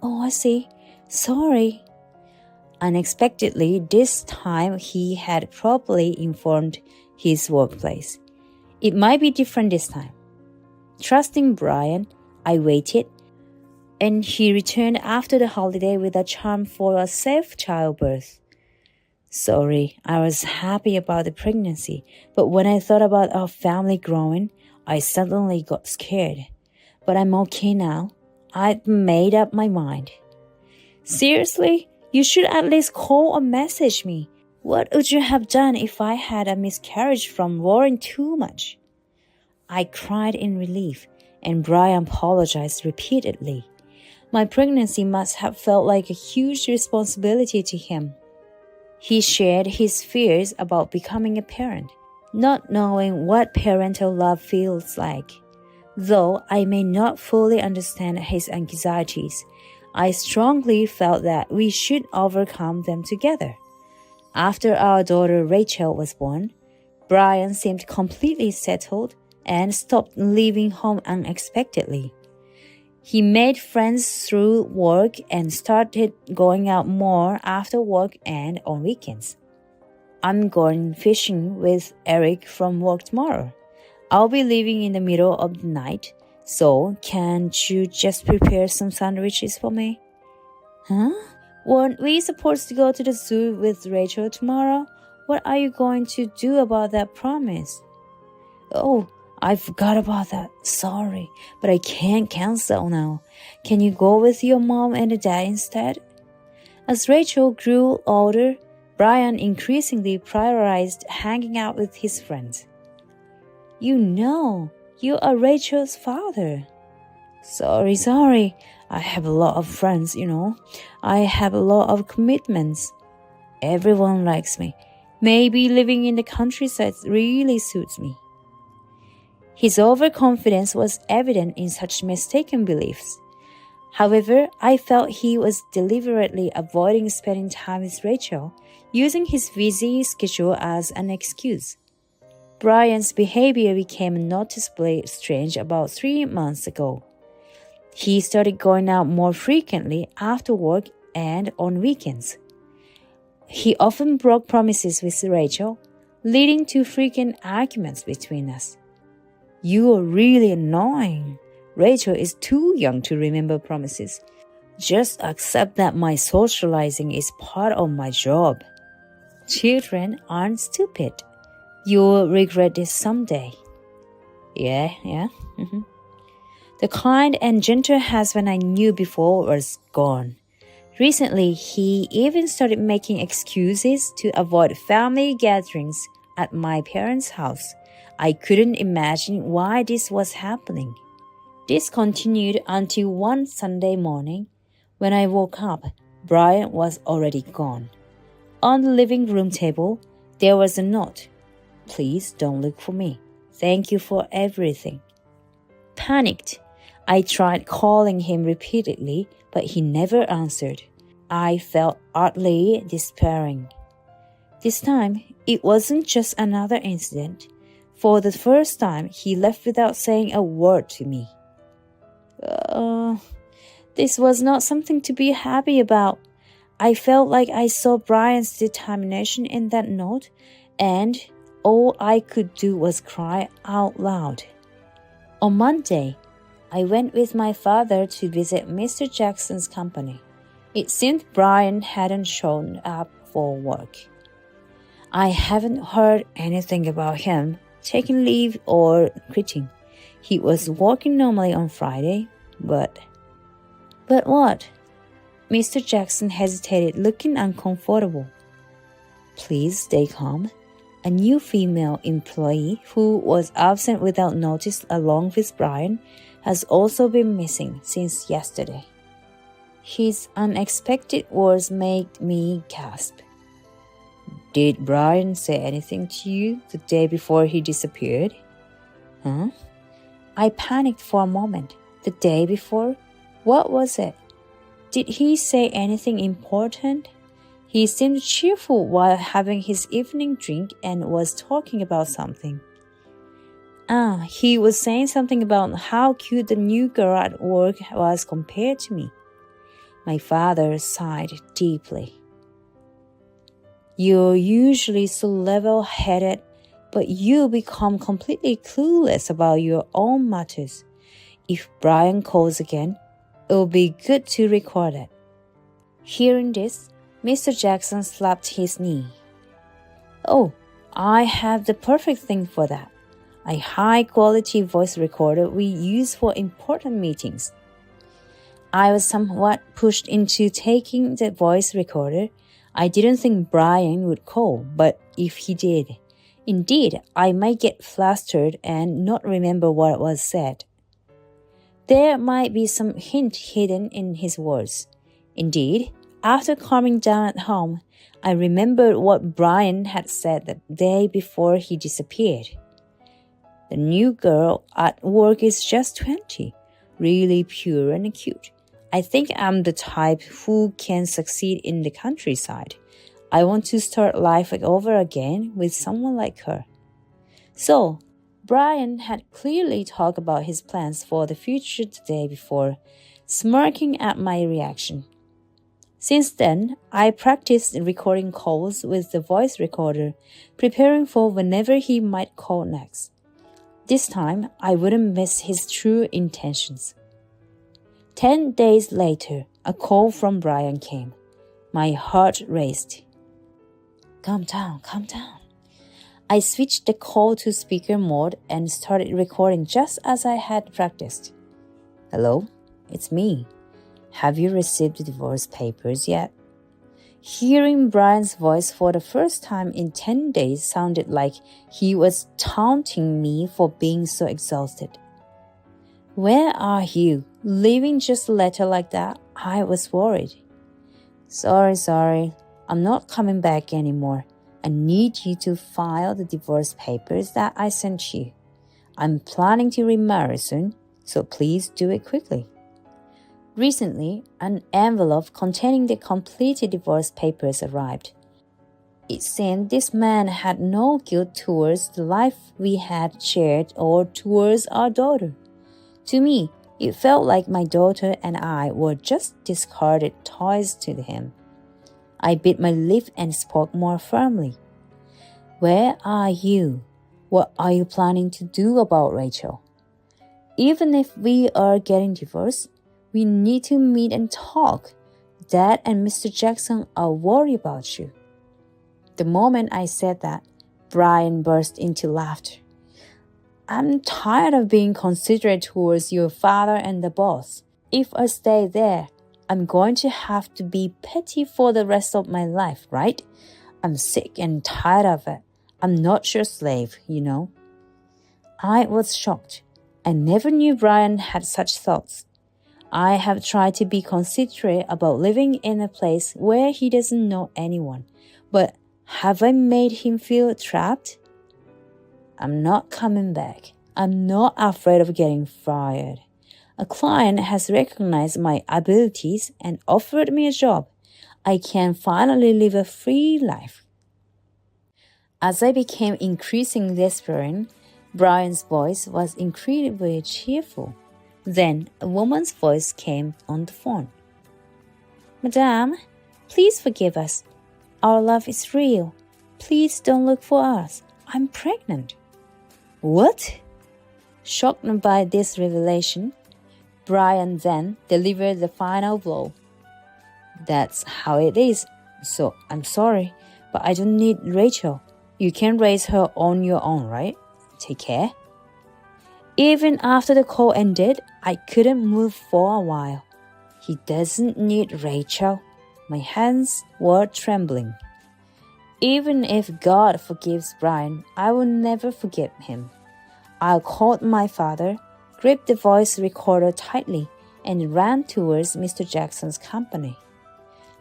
Oh, I see. Sorry." Unexpectedly, this time he had properly informed his workplace. It might be different this time. Trusting Brian, I waited, and he returned after the holiday with a charm for a safe childbirth. Sorry, I was happy about the pregnancy, but when I thought about our family growing, I suddenly got scared. But I'm okay now. I'd made up my mind. "Seriously? You should at least call or message me. What would you have done if I had a miscarriage from worrying too much?" I cried in relief, and Brian apologized repeatedly. My pregnancy must have felt like a huge responsibility to him. He shared his fears about becoming a parent, not knowing what parental love feels like. Though I may not fully understand his anxieties, I strongly felt that we should overcome them together. After our daughter Rachel was born, Brian seemed completely settled and stopped leaving home unexpectedly. He made friends through work and started going out more after work and on weekends. "I'm going fishing with Eric from work tomorrow. I'll be leaving in the middle of the night, so can't you just prepare some sandwiches for me?" "Huh? Weren't we supposed to go to the zoo with Rachel tomorrow? What are you going to do about that promise?" "Oh, I forgot about that. Sorry, but I can't cancel now. Can you go with your mom and dad instead? As Rachel grew older, Brian increasingly prioritized hanging out with his friends. You know, you are Rachel's father. Sorry. I have a lot of friends, I have a lot of commitments. Everyone likes me. Maybe living in the countryside really suits me. His overconfidence was evident in such mistaken beliefs. However, I felt he was deliberately avoiding spending time with Rachel, using his busy schedule as an excuse. Brian's behavior became noticeably strange about 3 months ago. He started going out more frequently after work and on weekends. He often broke promises with Rachel, leading to frequent arguments between us. You are really annoying. Rachel is too young to remember promises. Just accept that my socializing is part of my job. Children aren't stupid. You'll regret this someday. Yeah. The kind and gentle husband I knew before was gone. Recently, he even started making excuses to avoid family gatherings at my parents' house. I couldn't imagine why this was happening. This continued until one Sunday morning. When I woke up, Brian was already gone. On the living room table, there was a note. Please don't look for me. Thank you for everything. Panicked, I tried calling him repeatedly, but he never answered. I felt oddly despairing. This time, it wasn't just another incident. For the first time, he left without saying a word to me. This was not something to be happy about. I felt like I saw Brian's determination in that note, and all I could do was cry out loud. On Monday, I went with my father to visit Mr. Jackson's company. It seemed Brian hadn't shown up for work. I haven't heard anything about him taking leave or quitting. He was working normally on Friday, but what? Mr. Jackson hesitated, looking uncomfortable. Please stay calm. A new female employee who was absent without notice along with Brian has also been missing since yesterday. His unexpected words made me gasp. Did Brian say anything to you the day before he disappeared? Huh? I panicked for a moment. The day before? What was it? Did he say anything important? He seemed cheerful while having his evening drink and was talking about something. He was saying something about how cute the new girl at work was compared to me. My father sighed deeply. You're usually so level-headed, but you become completely clueless about your own matters. If Brian calls again, it'll be good to record it. Hearing this, Mr. Jackson slapped his knee. Oh, I have the perfect thing for that. A high-quality voice recorder we use for important meetings. I was somewhat pushed into taking the voice recorder. I didn't think Brian would call, but if he did, indeed, I might get flustered and not remember what was said. There might be some hint hidden in his words. Indeed, after calming down at home, I remembered what Brian had said the day before he disappeared. The new girl at work is just 20, really pure and cute. I think I'm the type who can succeed in the countryside. I want to start life over again with someone like her. So, Brian had clearly talked about his plans for the future the day before, smirking at my reaction. Since then, I practiced recording calls with the voice recorder, preparing for whenever he might call next. This time, I wouldn't miss his true intentions. 10 days later, a call from Brian came. My heart raced. Calm down. I switched the call to speaker mode and started recording just as I had practiced. Hello, it's me. Have you received the divorce papers yet? Hearing Brian's voice for the first time in 10 days sounded like he was taunting me for being so exhausted. Where are you? Leaving just a letter like that? I was worried. Sorry. I'm not coming back anymore. I need you to file the divorce papers that I sent you. I'm planning to remarry soon, so please do it quickly. Recently, an envelope containing the completed divorce papers arrived. It seemed this man had no guilt towards the life we had shared or towards our daughter. To me, it felt like my daughter and I were just discarded toys to him. I bit my lip and spoke more firmly. Where are you? What are you planning to do about Rachel? Even if we are getting divorced, we need to meet and talk. Dad and Mr. Jackson are worried about you. The moment I said that, Brian burst into laughter. I'm tired of being considerate towards your father and the boss. If I stay there, I'm going to have to be petty for the rest of my life, right? I'm sick and tired of it. I'm not your slave, you know. I was shocked. I never knew Brian had such thoughts. I have tried to be considerate about living in a place where he doesn't know anyone, but have I made him feel trapped? I'm not coming back. I'm not afraid of getting fired. A client has recognized my abilities and offered me a job. I can finally live a free life. As I became increasingly desperate, Brian's voice was incredibly cheerful. Then a woman's voice came on the phone. Madame, please forgive us. Our love is real. Please don't look for us. I'm pregnant. What? Shocked by this revelation, Brian then delivered the final blow. That's how it is. So I'm sorry, but I don't need Rachel. You can raise her on your own, right? Take care. Even after the call ended, I couldn't move for a while. He doesn't need Rachel. My hands were trembling. Even if God forgives Brian, I will never forgive him. I called my father, gripped the voice recorder tightly, and ran towards Mr. Jackson's company.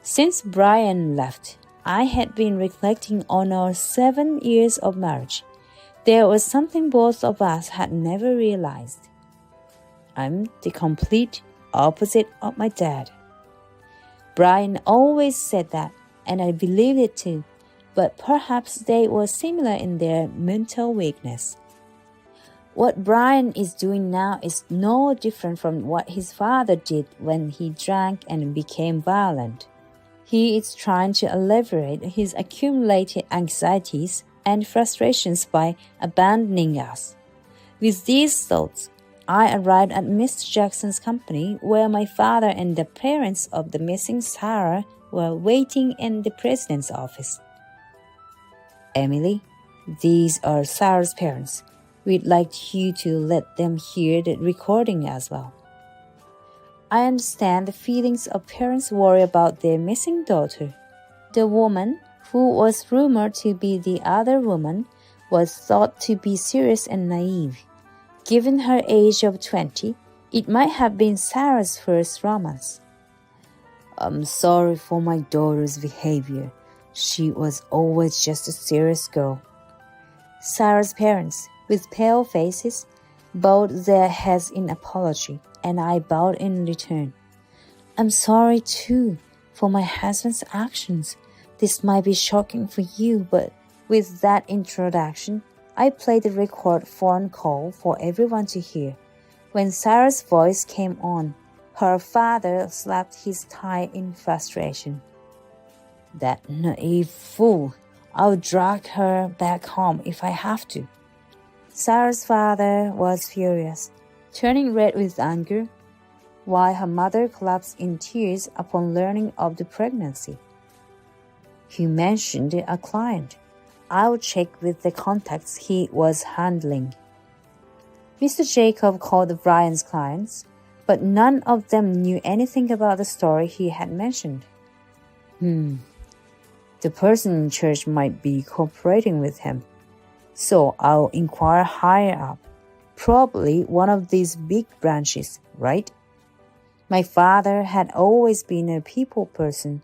Since Brian left, I had been reflecting on our 7 years of marriage. There was something both of us had never realized. I'm the complete opposite of my dad. Brian always said that, and I believed it too, but perhaps they were similar in their mental weakness. What Brian is doing now is no different from what his father did when he drank and became violent. He is trying to alleviate his accumulated anxieties and frustrations by abandoning us. With these thoughts, I arrived at Mr. Jackson's company where my father and the parents of the missing Sarah were waiting in the president's office. Emily, these are Sarah's parents. We'd like you to let them hear the recording as well. I understand the feelings of parents worry about their missing daughter. The woman, who was rumored to be the other woman, was thought to be serious and naive. Given her age of 20, it might have been Sarah's first romance. I'm sorry for my daughter's behavior. She was always just a serious girl. Sarah's parents, with pale faces, bowed their heads in apology, and I bowed in return. I'm sorry too for my husband's actions. This might be shocking for you, but with that introduction, I played the record phone call for everyone to hear. When Sarah's voice came on, her father slapped his thigh in frustration. That naive fool! I'll drag her back home if I have to. Sarah's father was furious, turning red with anger, while her mother collapsed in tears upon learning of the pregnancy. He mentioned a client. I'll check with the contacts he was handling. Mr. Jacob called Brian's clients, but none of them knew anything about the story he had mentioned. The person in charge might be cooperating with him. So I'll inquire higher up. Probably one of these big branches, right? My father had always been a people person,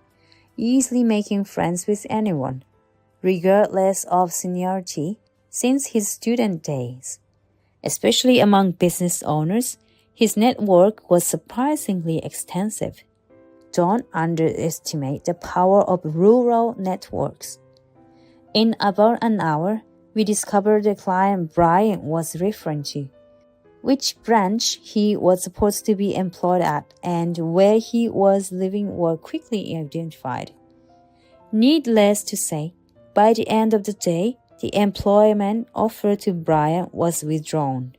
easily making friends with anyone, regardless of seniority, since his student days. Especially among business owners, his network was surprisingly extensive. Don't underestimate the power of rural networks. In about an hour, we discovered the client Brian was referring to, which branch he was supposed to be employed at, and where he was living were quickly identified. Needless to say, by the end of the day, the employment offer to Brian was withdrawn.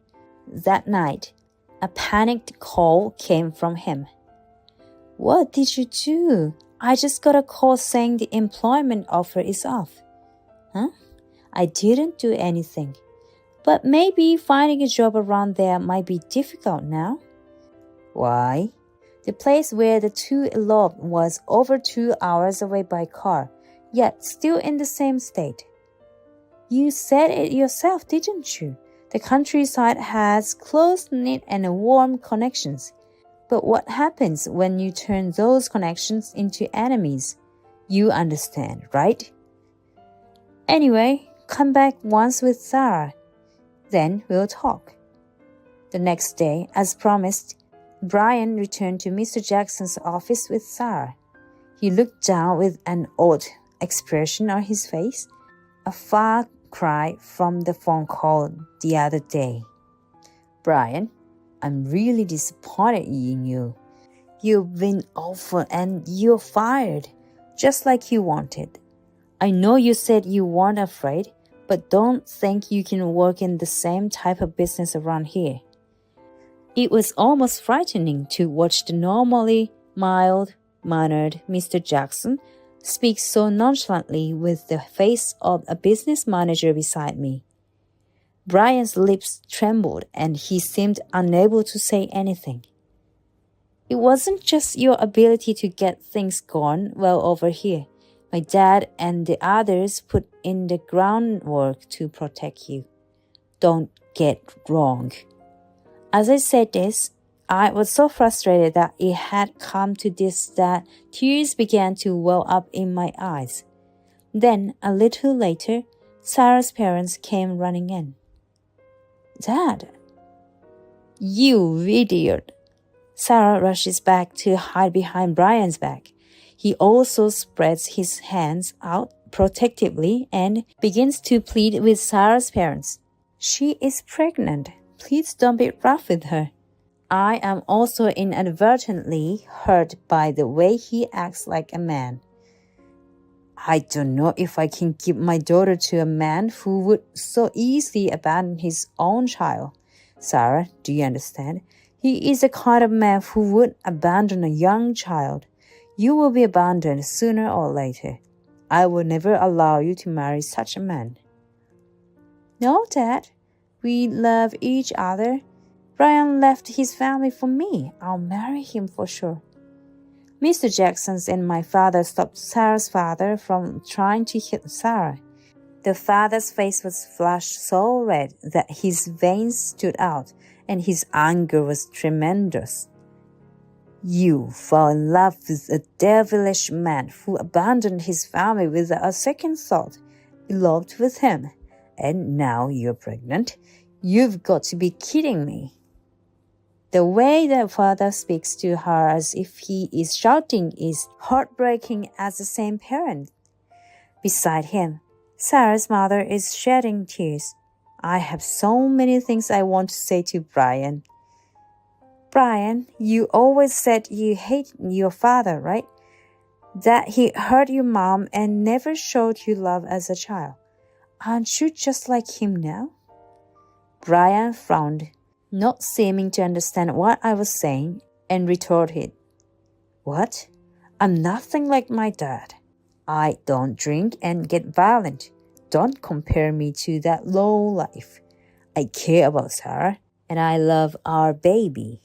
That night, a panicked call came from him. "What did you do? I just got a call saying the employment offer is off." "Huh? I didn't do anything. But maybe finding a job around there might be difficult now." "Why?" The place where the two eloped was over 2 hours away by car, yet still in the same state. "You said it yourself, didn't you? The countryside has close-knit and warm connections. But what happens when you turn those connections into enemies? You understand, right? Anyway, come back once with Sarah. Then we'll talk." The next day, as promised, Brian returned to Mr. Jackson's office with Sarah. He looked down with an odd expression on his face, a far cry from the phone call the other day. "Brian, I'm really disappointed in you. You've been offered and you're fired, just like you wanted. I know you said you weren't afraid, but don't think you can work in the same type of business around here." It was almost frightening to watch the normally mild-mannered Mr. Jackson speak so nonchalantly with the face of a business manager beside me. Brian's lips trembled and he seemed unable to say anything. "It wasn't just your ability to get things going well over here. My dad and the others put in the groundwork to protect you. Don't get wrong." As I said this, I was so frustrated that it had come to this that tears began to well up in my eyes. Then, a little later, Sarah's parents came running in. "Dad!" "You idiot!" Sarah rushes back to hide behind Brian's back. He also spreads his hands out protectively and begins to plead with Sarah's parents. "She is pregnant. Please don't be rough with her." I am also inadvertently hurt by the way he acts like a man. "I don't know if I can give my daughter to a man who would so easily abandon his own child. Sarah, do you understand? He is the kind of man who would abandon a young child. You will be abandoned sooner or later. I will never allow you to marry such a man." "No, Dad. We love each other. Brian left his family for me. I'll marry him for sure." Mr. Jackson and my father stopped Sarah's father from trying to hit Sarah. The father's face was flushed so red that his veins stood out, and his anger was tremendous. "You fell in love with a devilish man who abandoned his family without a second thought, eloped with him, and now you're pregnant? You've got to be kidding me." The way the father speaks to her as if he is shouting is heartbreaking as the same parent. Beside him, Sarah's mother is shedding tears. "I have so many things I want to say to Brian." "Brian, you always said you hate your father, right? That he hurt your mom and never showed you love as a child. Aren't you just like him now?" Brian frowned, not seeming to understand what I was saying, and retorted, "What? I'm nothing like my dad. I don't drink and get violent. Don't compare me to that low life. I care about Sarah, and I love our baby.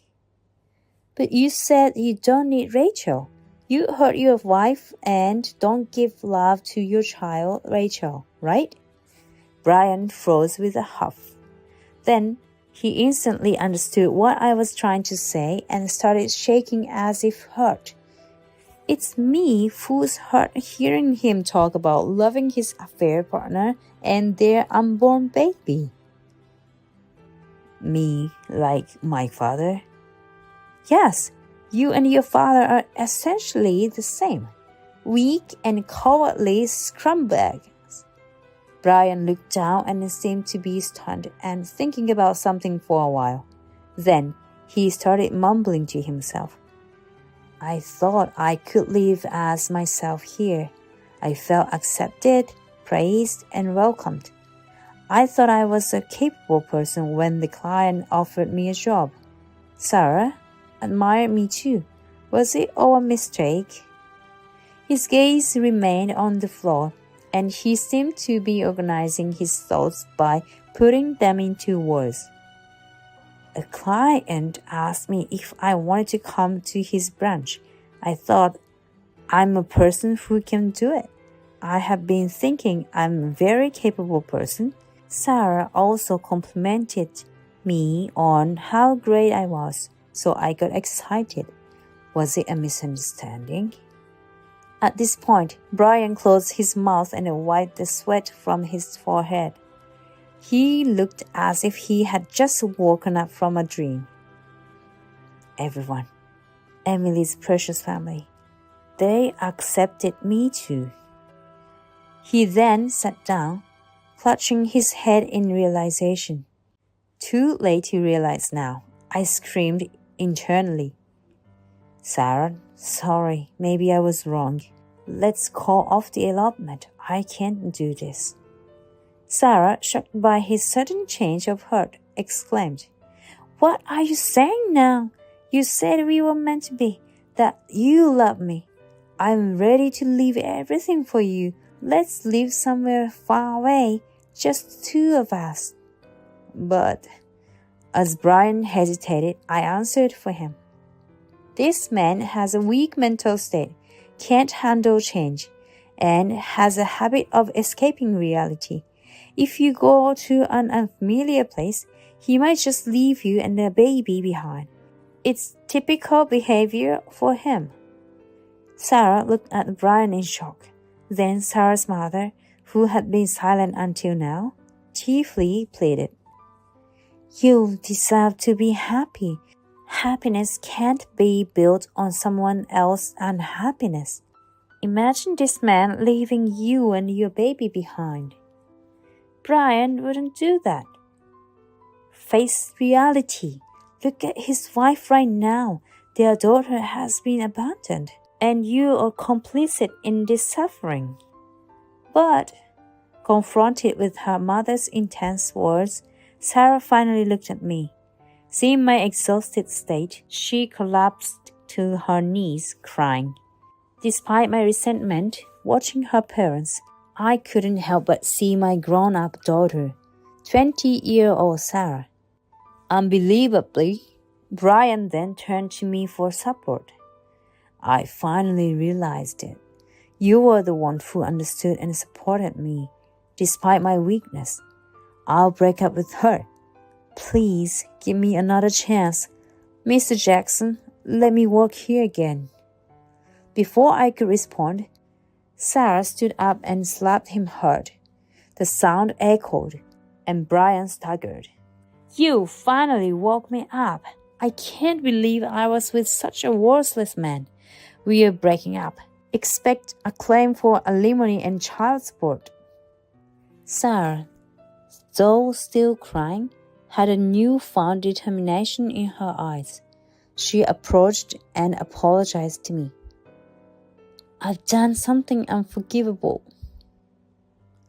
But you said you don't need Rachel. You hurt your wife and don't give love to your child, Rachel, right? Brian froze with a huff. Then he instantly understood what I was trying to say and started shaking as if hurt. It's me who's hurt hearing him talk about loving his affair partner and their unborn baby. Me, like my father? Yes, you and your father are essentially the same. Weak and cowardly scumbags. Brian looked down and seemed to be stunned and thinking about something for a while. Then he started mumbling to himself. I thought I could live as myself here. I felt accepted, praised, and welcomed. I thought I was a capable person when the client offered me a job. Sarah admired me too. Was it all a mistake? His gaze remained on the floor, and he seemed to be organizing his thoughts by putting them into words. A client asked me if I wanted to come to his branch. I thought, I'm a person who can do it. I have been thinking I'm a very capable person. Sarah also complimented me on how great I was, so I got excited. Was it a misunderstanding? At this point, Brian closed his mouth and wiped the sweat from his forehead. He looked as if he had just woken up from a dream. Everyone, Emily's precious family, they accepted me too. He then sat down, clutching his head in realization. Too late to realize now, I screamed internally. Sarah, sorry, maybe I was wrong. Let's call off the elopement. I can't do this. Sarah, shocked by his sudden change of heart, exclaimed, What are you saying now? You said we were meant to be, that you love me. I'm ready to leave everything for you. Let's live somewhere far away, just two of us. But, as Brian hesitated, I answered for him. This man has a weak mental state, can't handle change, and has a habit of escaping reality. If you go to an unfamiliar place, he might just leave you and the baby behind. It's typical behavior for him. Sarah looked at Brian in shock. Then Sarah's mother, who had been silent until now, chiefly pleaded. You deserve to be happy. Happiness can't be built on someone else's unhappiness. Imagine this man leaving you and your baby behind. Brian wouldn't do that. Face reality. Look at his wife right now. Their daughter has been abandoned, and you are complicit in this suffering. But, confronted with her mother's intense words, Sarah finally looked at me. Seeing my exhausted state, she collapsed to her knees, crying. Despite my resentment, watching her parents, I couldn't help but see my grown-up daughter, 20-year-old Sarah. Unbelievably, Brian then turned to me for support. I finally realized it. You were the one who understood and supported me, despite my weakness. I'll break up with her. Please give me another chance. Mr. Jackson, let me work here again. Before I could respond, Sarah stood up and slapped him hard. The sound echoed, and Brian staggered. You finally woke me up. I can't believe I was with such a worthless man. We are breaking up. Expect a claim for alimony and child support. Sarah, though still crying, had a newfound determination in her eyes. She approached and apologized to me. I've done something unforgivable.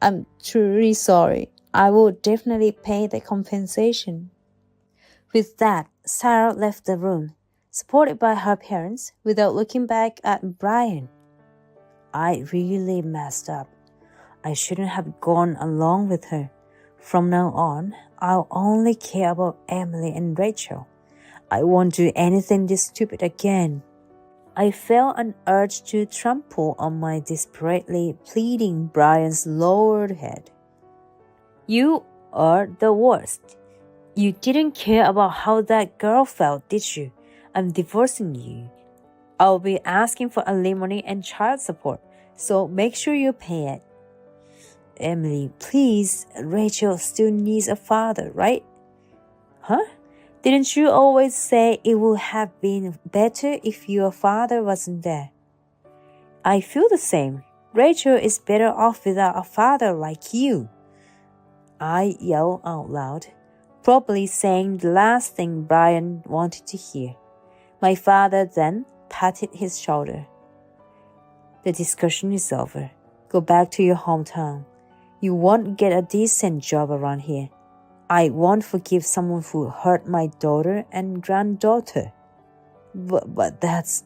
I'm truly sorry. I will definitely pay the compensation. With that, Sarah left the room, supported by her parents, without looking back at Brian. I really messed up. I shouldn't have gone along with her. From now on, I'll only care about Emily and Rachel. I won't do anything this stupid again. I felt an urge to trample on my desperately pleading Brian's lowered head. You are the worst. You didn't care about how that girl felt, did you? I'm divorcing you. I'll be asking for alimony and child support, so make sure you pay it. Emily, please, Rachel still needs a father, right? Huh? Didn't you always say it would have been better if your father wasn't there? I feel the same. Rachel is better off without a father like you. I yelled out loud, probably saying the last thing Brian wanted to hear. My father then patted his shoulder. The discussion is over. Go back to your hometown. You won't get a decent job around here. I won't forgive someone who hurt my daughter and granddaughter. But that's...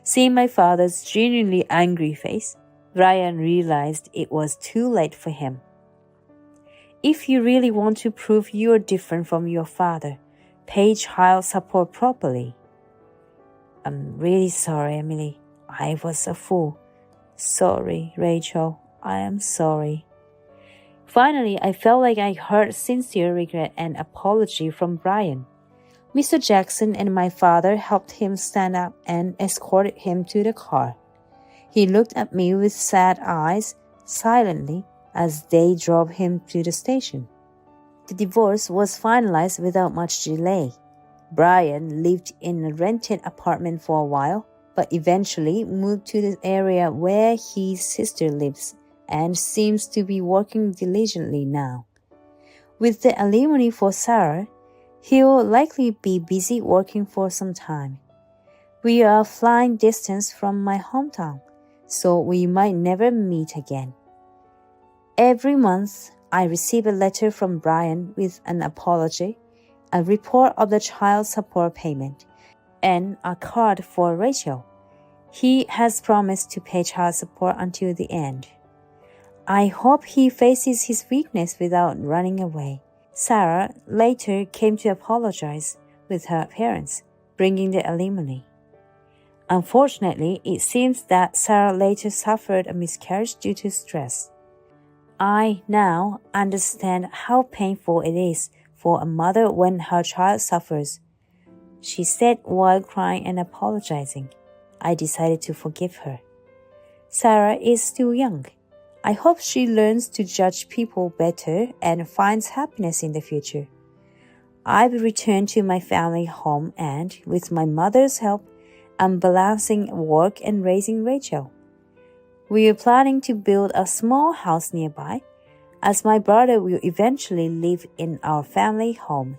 Seeing my father's genuinely angry face, Brian realized it was too late for him. If you really want to prove you're different from your father, pay child support properly. I'm really sorry, Emily. I was a fool. Sorry, Rachel. I am sorry. Finally, I felt like I heard sincere regret and apology from Brian. Mr. Jackson and my father helped him stand up and escorted him to the car. He looked at me with sad eyes, silently, as they drove him to the station. The divorce was finalized without much delay. Brian lived in a rented apartment for a while, but eventually moved to the area where his sister lives and seems to be working diligently now. With the alimony for Sarah, he'll likely be busy working for some time. We are a flying distance from my hometown, so we might never meet again. Every month, I receive a letter from Brian with an apology, a report of the child support payment, and a card for Rachel. He has promised to pay child support until the end. I hope he faces his weakness without running away. Sarah later came to apologize with her parents, bringing the alimony. Unfortunately, it seems that Sarah later suffered a miscarriage due to stress. I now understand how painful it is for a mother when her child suffers, she said while crying and apologizing. I decided to forgive her. Sarah is still young. I hope she learns to judge people better and finds happiness in the future. I will return to my family home and, with my mother's help, I'm balancing work and raising Rachel. We are planning to build a small house nearby, as my brother will eventually live in our family home.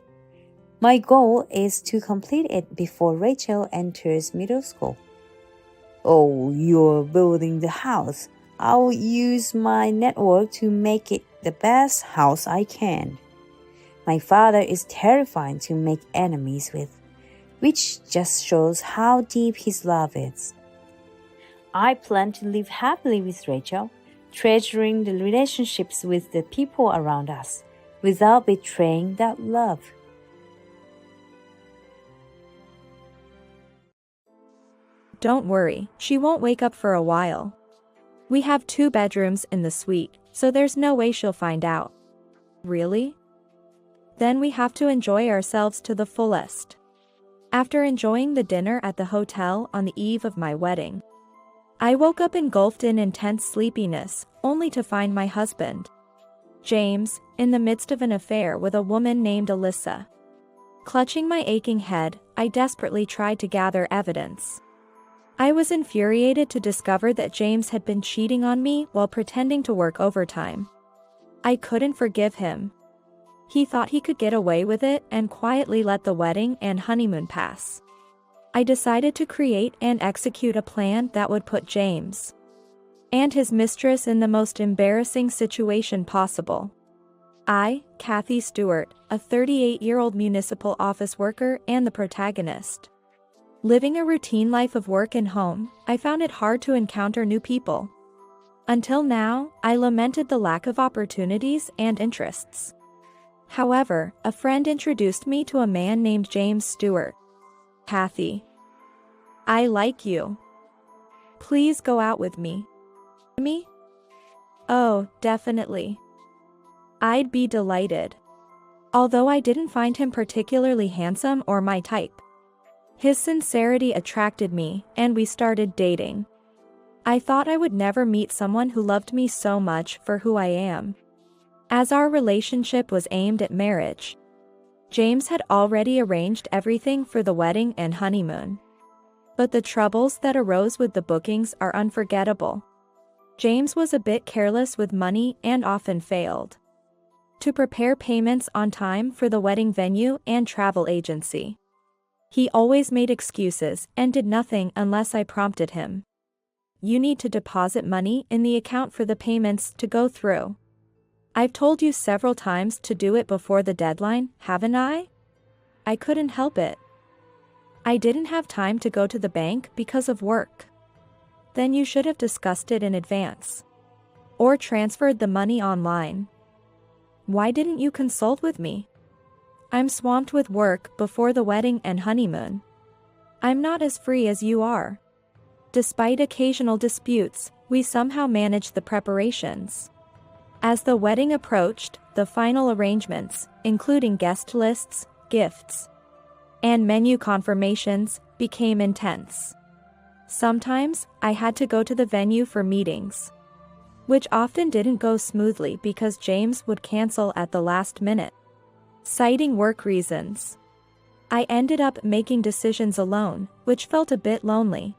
My goal is to complete it before Rachel enters middle school. Oh, you're building the house. I'll use my network to make it the best house I can. My father is terrifying to make enemies with, which just shows how deep his love is. I plan to live happily with Rachel, treasuring the relationships with the people around us, without betraying that love. Don't worry, she won't wake up for a while. We have 2 bedrooms in the suite, so there's no way she'll find out. Really? Then we have to enjoy ourselves to the fullest. After enjoying the dinner at the hotel on the eve of my wedding, I woke up engulfed in intense sleepiness, only to find my husband, James, in the midst of an affair with a woman named Alyssa. Clutching my aching head, I desperately tried to gather evidence. I was infuriated to discover that James had been cheating on me while pretending to work overtime. I couldn't forgive him. He thought he could get away with it and quietly let the wedding and honeymoon pass. I decided to create and execute a plan that would put James and his mistress in the most embarrassing situation possible. I, Kathy Stewart, a 38-year-old municipal office worker and the protagonist. Living a routine life of work and home, I found it hard to encounter new people. Until now, I lamented the lack of opportunities and interests. However, a friend introduced me to a man named James Stewart. Kathy. I like you. Please go out with me. Me? Oh, definitely. I'd be delighted. Although I didn't find him particularly handsome or my type. His sincerity attracted me, and we started dating. I thought I would never meet someone who loved me so much for who I am. As our relationship was aimed at marriage, James had already arranged everything for the wedding and honeymoon. But the troubles that arose with the bookings are unforgettable. James was a bit careless with money and often failed to prepare payments on time for the wedding venue and travel agency. He always made excuses and did nothing unless I prompted him. You need to deposit money in the account for the payments to go through. I've told you several times to do it before the deadline, haven't I? I couldn't help it. I didn't have time to go to the bank because of work. Then you should have discussed it in advance. Or transferred the money online. Why didn't you consult with me? I'm swamped with work before the wedding and honeymoon. I'm not as free as you are. Despite occasional disputes, we somehow managed the preparations. As the wedding approached, the final arrangements, including guest lists, gifts, and menu confirmations, became intense. Sometimes, I had to go to the venue for meetings, which often didn't go smoothly because James would cancel at the last minute, citing work reasons. I ended up making decisions alone, which felt a bit lonely.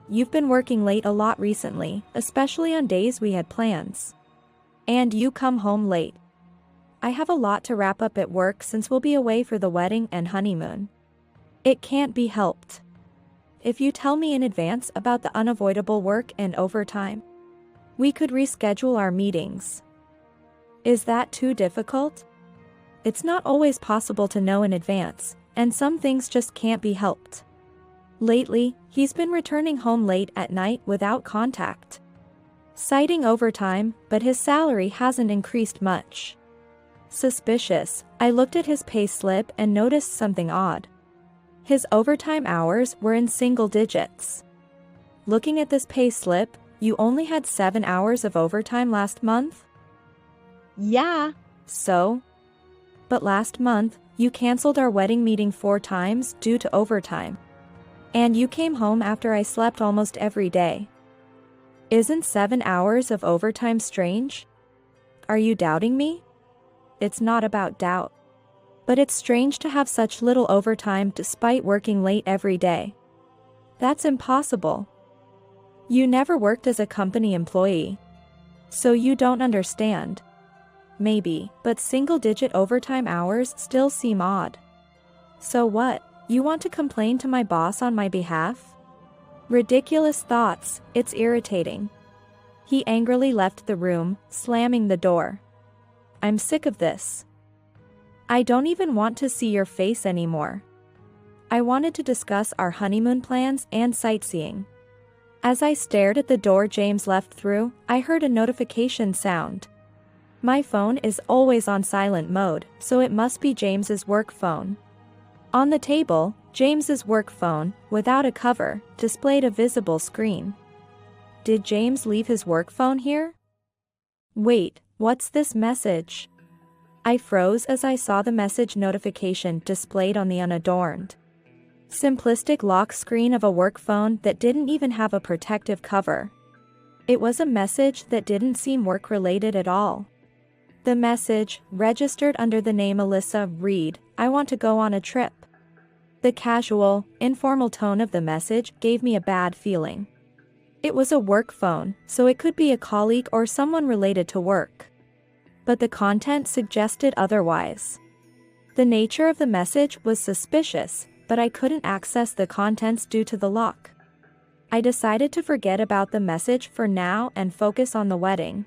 You've been working late a lot recently, especially on days we had plans. And you come home late. I have a lot to wrap up at work since we'll be away for the wedding and honeymoon. It can't be helped. If you tell me in advance about the unavoidable work and overtime, we could reschedule our meetings. Is that too difficult? It's not always possible to know in advance, and some things just can't be helped. Lately, he's been returning home late at night without contact, citing overtime, but his salary hasn't increased much. Suspicious, I looked at his pay slip and noticed something odd. His overtime hours were in single digits. Looking at this pay slip, you only had 7 hours of overtime last month? Yeah. So? But last month, you canceled our wedding meeting 4 times due to overtime. And you came home after I slept almost every day. Isn't 7 hours of overtime strange? Are you doubting me? It's not about doubt. But it's strange to have such little overtime despite working late every day. That's impossible. You never worked as a company employee. So you don't understand. Maybe, but single-digit overtime hours still seem odd. So what, you want to complain to my boss on my behalf? Ridiculous thoughts, it's irritating. He angrily left the room, slamming the door. I'm sick of this. I don't even want to see your face anymore. I wanted to discuss our honeymoon plans and sightseeing. As I stared at the door James left through, I heard a notification sound. My phone is always on silent mode, so it must be James's work phone. On the table, James's work phone, without a cover, displayed a visible screen. Did James leave his work phone here? Wait, what's this message? I froze as I saw the message notification displayed on the unadorned, simplistic lock screen of a work phone that didn't even have a protective cover. It was a message that didn't seem work-related at all. The message, registered under the name Alyssa, read, "I want to go on a trip." The casual, informal tone of the message gave me a bad feeling. It was a work phone, so it could be a colleague or someone related to work. But the content suggested otherwise. The nature of the message was suspicious, but I couldn't access the contents due to the lock. I decided to forget about the message for now and focus on the wedding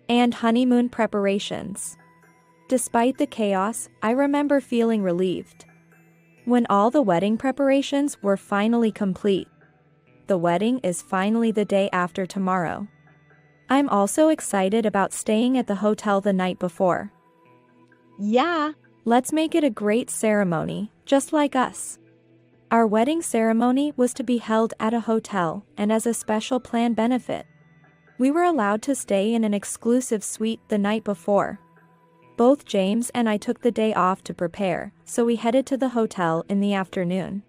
and honeymoon preparations. Despite the chaos, I remember feeling relieved when all the wedding preparations were finally complete. The wedding is finally the day after tomorrow. I'm also excited about staying at the hotel the night before. Yeah. Let's make it a great ceremony, just like us. Our wedding ceremony was to be held at a hotel, and as a special planned benefit, we were allowed to stay in an exclusive suite the night before. Both James and I took the day off to prepare, so we headed to the hotel in the afternoon.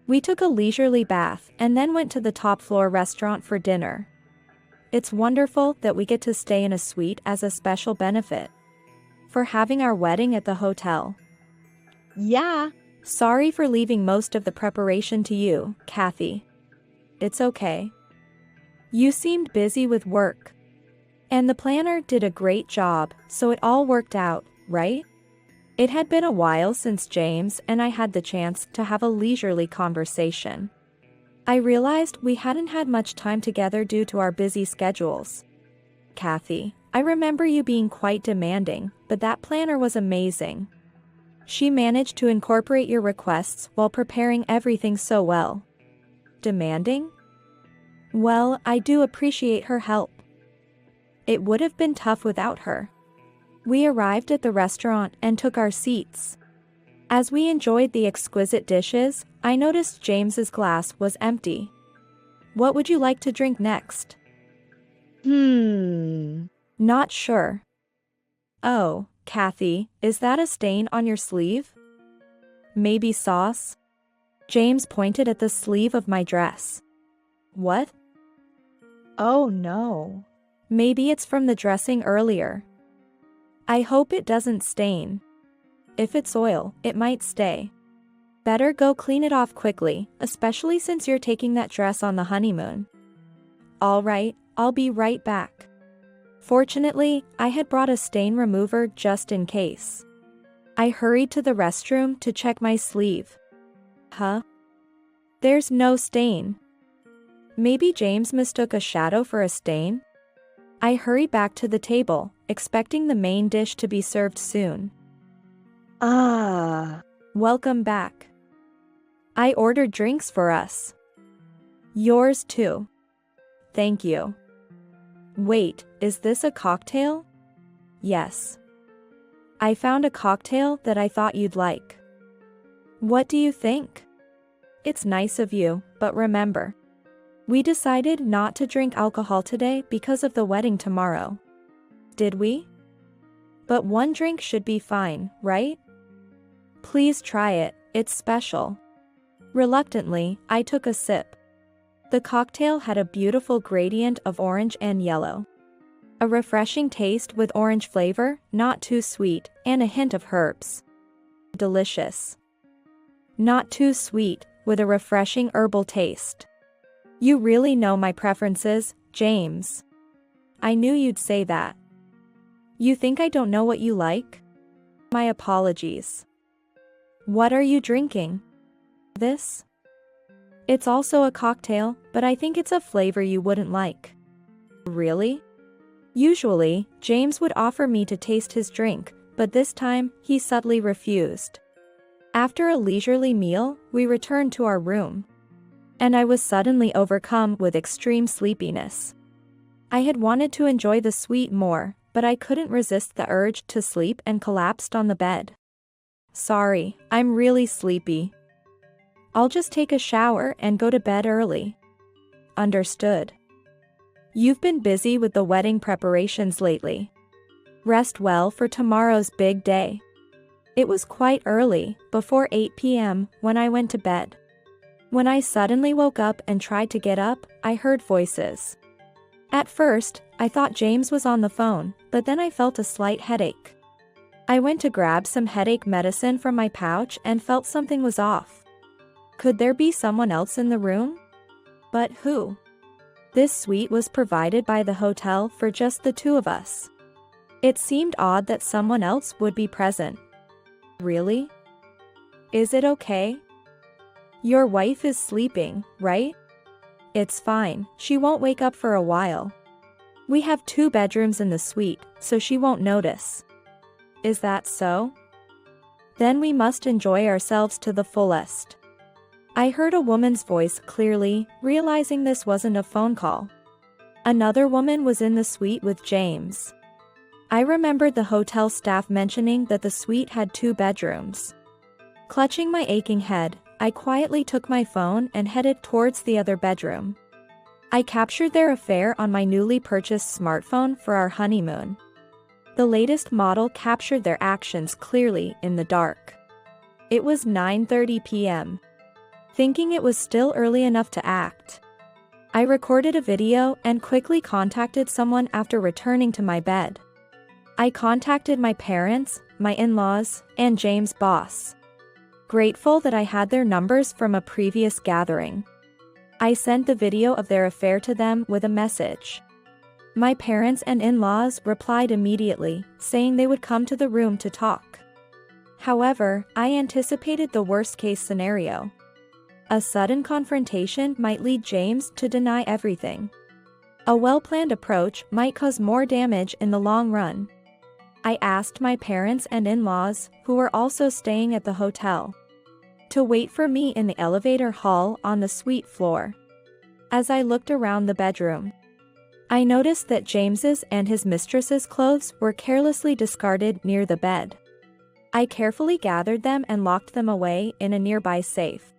We took a leisurely bath and then went to the top-floor restaurant for dinner. It's wonderful that we get to stay in a suite as a special benefit for having our wedding at the hotel. Yeah. Sorry for leaving most of the preparation to you, Kathy. It's okay. You seemed busy with work. And the planner did a great job, so it all worked out, right? It had been a while since James and I had the chance to have a leisurely conversation. I realized we hadn't had much time together due to our busy schedules. Kathy, I remember you being quite demanding, but that planner was amazing. She managed to incorporate your requests while preparing everything so well. Demanding? Well, I do appreciate her help. It would have been tough without her. We arrived at the restaurant and took our seats. As we enjoyed the exquisite dishes, I noticed James's glass was empty. What would you like to drink next? Not sure. Oh, Kathy, is that a stain on your sleeve? Maybe sauce? James pointed at the sleeve of my dress. What? Oh no. Maybe it's from the dressing earlier. I hope it doesn't stain. If it's oil, it might stay. Better go clean it off quickly, especially since you're taking that dress on the honeymoon. All right, I'll be right back. Fortunately, I had brought a stain remover just in case. I hurried to the restroom to check my sleeve. Huh? There's no stain. Maybe James mistook a shadow for a stain? I hurried back to the table, expecting the main dish to be served soon. Welcome back. I ordered drinks for us. Yours too. Thank you. Wait, is this a cocktail? Yes. I found a cocktail that I thought you'd like. What do you think? It's nice of you, but remember, we decided not to drink alcohol today because of the wedding tomorrow. Did we? But one drink should be fine, right? Please try it, it's special. Reluctantly, I took a sip. The cocktail had a beautiful gradient of orange and yellow. A refreshing taste with orange flavor, not too sweet, and a hint of herbs. Delicious. Not too sweet, with a refreshing herbal taste. You really know my preferences, James. I knew you'd say that. You think I don't know what you like? My apologies. What are you drinking? This? It's also a cocktail, but I think it's a flavor you wouldn't like. Really? Usually, James would offer me to taste his drink, but this time, he subtly refused. After a leisurely meal, we returned to our room. And I was suddenly overcome with extreme sleepiness. I had wanted to enjoy the suite more, but I couldn't resist the urge to sleep and collapsed on the bed. Sorry, I'm really sleepy. I'll just take a shower and go to bed early. Understood. You've been busy with the wedding preparations lately. Rest well for tomorrow's big day. It was quite early, before 8 p.m., when I went to bed. When I suddenly woke up and tried to get up, I heard voices. At first, I thought James was on the phone, but then I felt a slight headache. I went to grab some headache medicine from my pouch and felt something was off. Could there be someone else in the room? But who? This suite was provided by the hotel for just the two of us. It seemed odd that someone else would be present. Really? Is it okay? Your wife is sleeping, right? It's fine, she won't wake up for a while. We have 2 bedrooms in the suite, so she won't notice. Is that so? Then we must enjoy ourselves to the fullest. I heard a woman's voice clearly, realizing this wasn't a phone call. Another woman was in the suite with James. I remembered the hotel staff mentioning that the suite had 2 bedrooms. Clutching my aching head, I quietly took my phone and headed towards the other bedroom. I captured their affair on my newly purchased smartphone for our honeymoon. The latest model captured their actions clearly in the dark. It was 9:30 p.m. Thinking it was still early enough to act, I recorded a video and quickly contacted someone after returning to my bed. I contacted my parents, my in-laws, and James' boss. Grateful that I had their numbers from a previous gathering, I sent the video of their affair to them with a message. My parents and in-laws replied immediately, saying they would come to the room to talk. However, I anticipated the worst-case scenario. A sudden confrontation might lead James to deny everything. A well-planned approach might cause more damage in the long run. I asked my parents and in-laws, who were also staying at the hotel, to wait for me in the elevator hall on the suite floor. As I looked around the bedroom, I noticed that James's and his mistress's clothes were carelessly discarded near the bed. I carefully gathered them and locked them away in a nearby safe.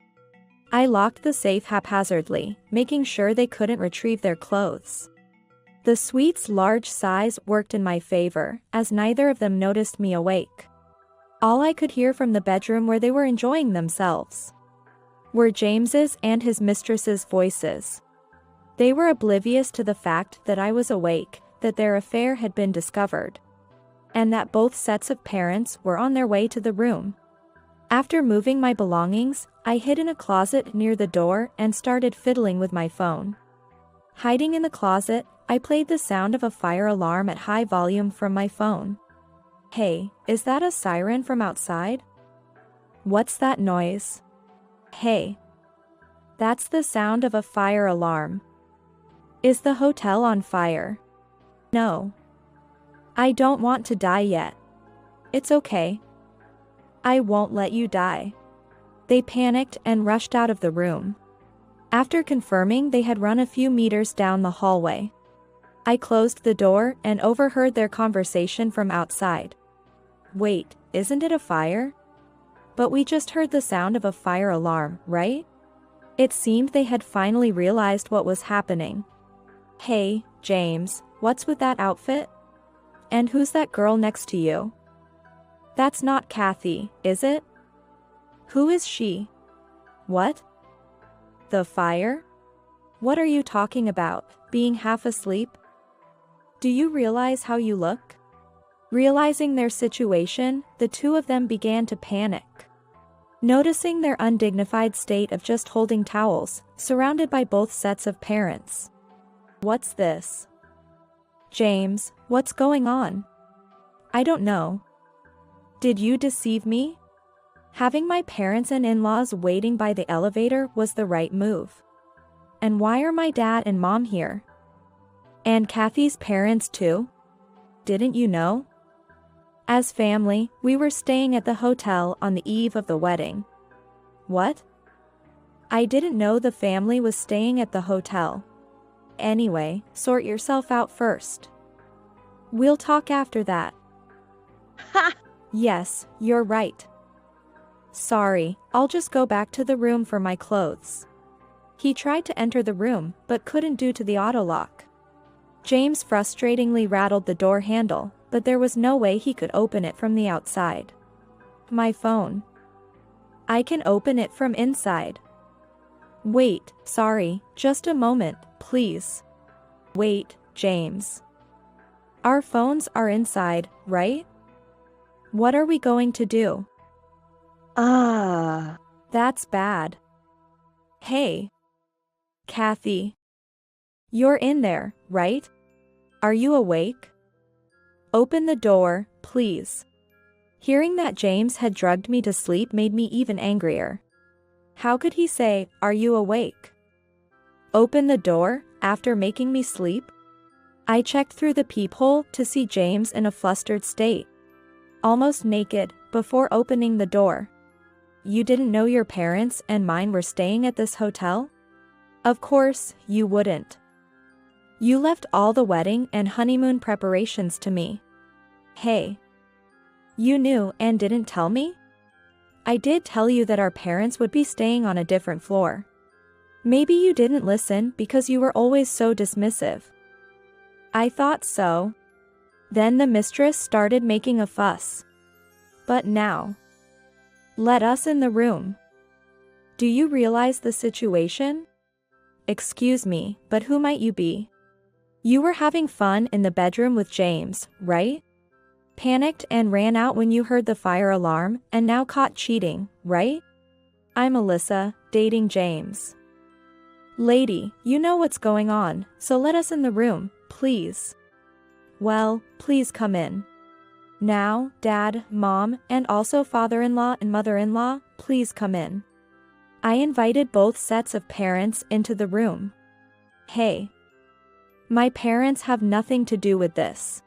I locked the safe haphazardly, making sure they couldn't retrieve their clothes. The suite's large size worked in my favor, as neither of them noticed me awake. All I could hear from the bedroom where they were enjoying themselves were James's and his mistress's voices. They were oblivious to the fact that I was awake, that their affair had been discovered, and that both sets of parents were on their way to the room. After moving my belongings, I hid in a closet near the door and started fiddling with my phone. Hiding in the closet, I played the sound of a fire alarm at high volume from my phone. Hey, is that a siren from outside? What's that noise? Hey. That's the sound of a fire alarm. Is the hotel on fire? No. I don't want to die yet. It's okay. I won't let you die. They panicked and rushed out of the room. After confirming they had run a few meters down the hallway, I closed the door and overheard their conversation from outside. Wait, isn't it a fire? But we just heard the sound of a fire alarm, right? It seemed they had finally realized what was happening. Hey, James, what's with that outfit? And who's that girl next to you? That's not Kathy, is it? Who is she? What? The fire? What are you talking about, being half asleep? Do you realize how you look? Realizing their situation, the two of them began to panic. Noticing their undignified state of just holding towels, surrounded by both sets of parents. What's this? James, what's going on? I don't know. Did you deceive me? Having my parents and in-laws waiting by the elevator was the right move. And why are my dad and mom here? And Kathy's parents too? Didn't you know? As family, we were staying at the hotel on the eve of the wedding. What? I didn't know the family was staying at the hotel. Anyway, sort yourself out first. We'll talk after that. Ha! Yes, you're right. Sorry, I'll just go back to the room for my clothes. He tried to enter the room, but couldn't due to the auto lock. James frustratingly rattled the door handle, but there was no way he could open it from the outside. My phone. I can open it from inside. Wait, sorry, just a moment, please. Wait, James. Our phones are inside, right? What are we going to do? That's bad. Hey. Kathy. You're in there, right? Are you awake? Open the door, please. Hearing that James had drugged me to sleep made me even angrier. How could he say, "Are you awake?" Open the door, after making me sleep? I checked through the peephole to see James in a flustered state, almost naked, before opening the door. You didn't know your parents and mine were staying at this hotel? Of course, you wouldn't. You left all the wedding and honeymoon preparations to me. Hey. You knew and didn't tell me? I did tell you that our parents would be staying on a different floor. Maybe you didn't listen because you were always so dismissive. I thought so. Then the mistress started making a fuss. But now. Let us in the room. Do you realize the situation? Excuse me, but who might you be? You were having fun in the bedroom with James, right? Panicked and ran out when you heard the fire alarm and now caught cheating, right? I'm Alyssa, dating James. Lady, you know what's going on, so let us in the room, please. Well, please come in. Now, Dad, Mom, and also father-in-law and mother-in-law, please come in. I invited both sets of parents into the room. Hey. My parents have nothing to do with this.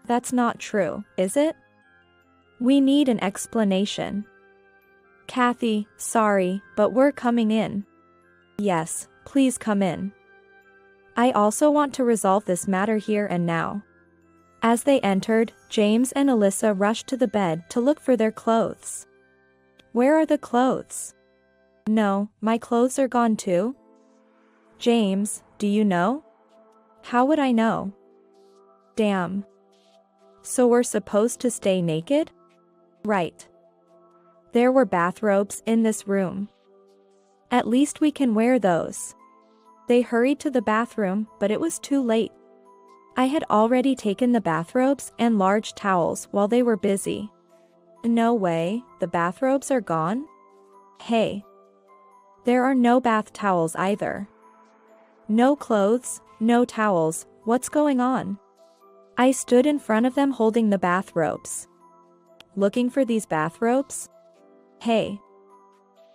That's not true, is it? We need an explanation. Kathy, sorry, but we're coming in. Yes, please come in. I also want to resolve this matter here and now. As they entered, James and Alyssa rushed to the bed to look for their clothes. Where are the clothes? No, my clothes are gone too. James, do you know? How would I know? Damn. So we're supposed to stay naked? Right. There were bathrobes in this room. At least we can wear those. They hurried to the bathroom, but it was too late. I had already taken the bathrobes and large towels while they were busy. No way, the bathrobes are gone? Hey. There are no bath towels either. No clothes, no towels, what's going on? I stood in front of them holding the bathrobes. Looking for these bathrobes? Hey.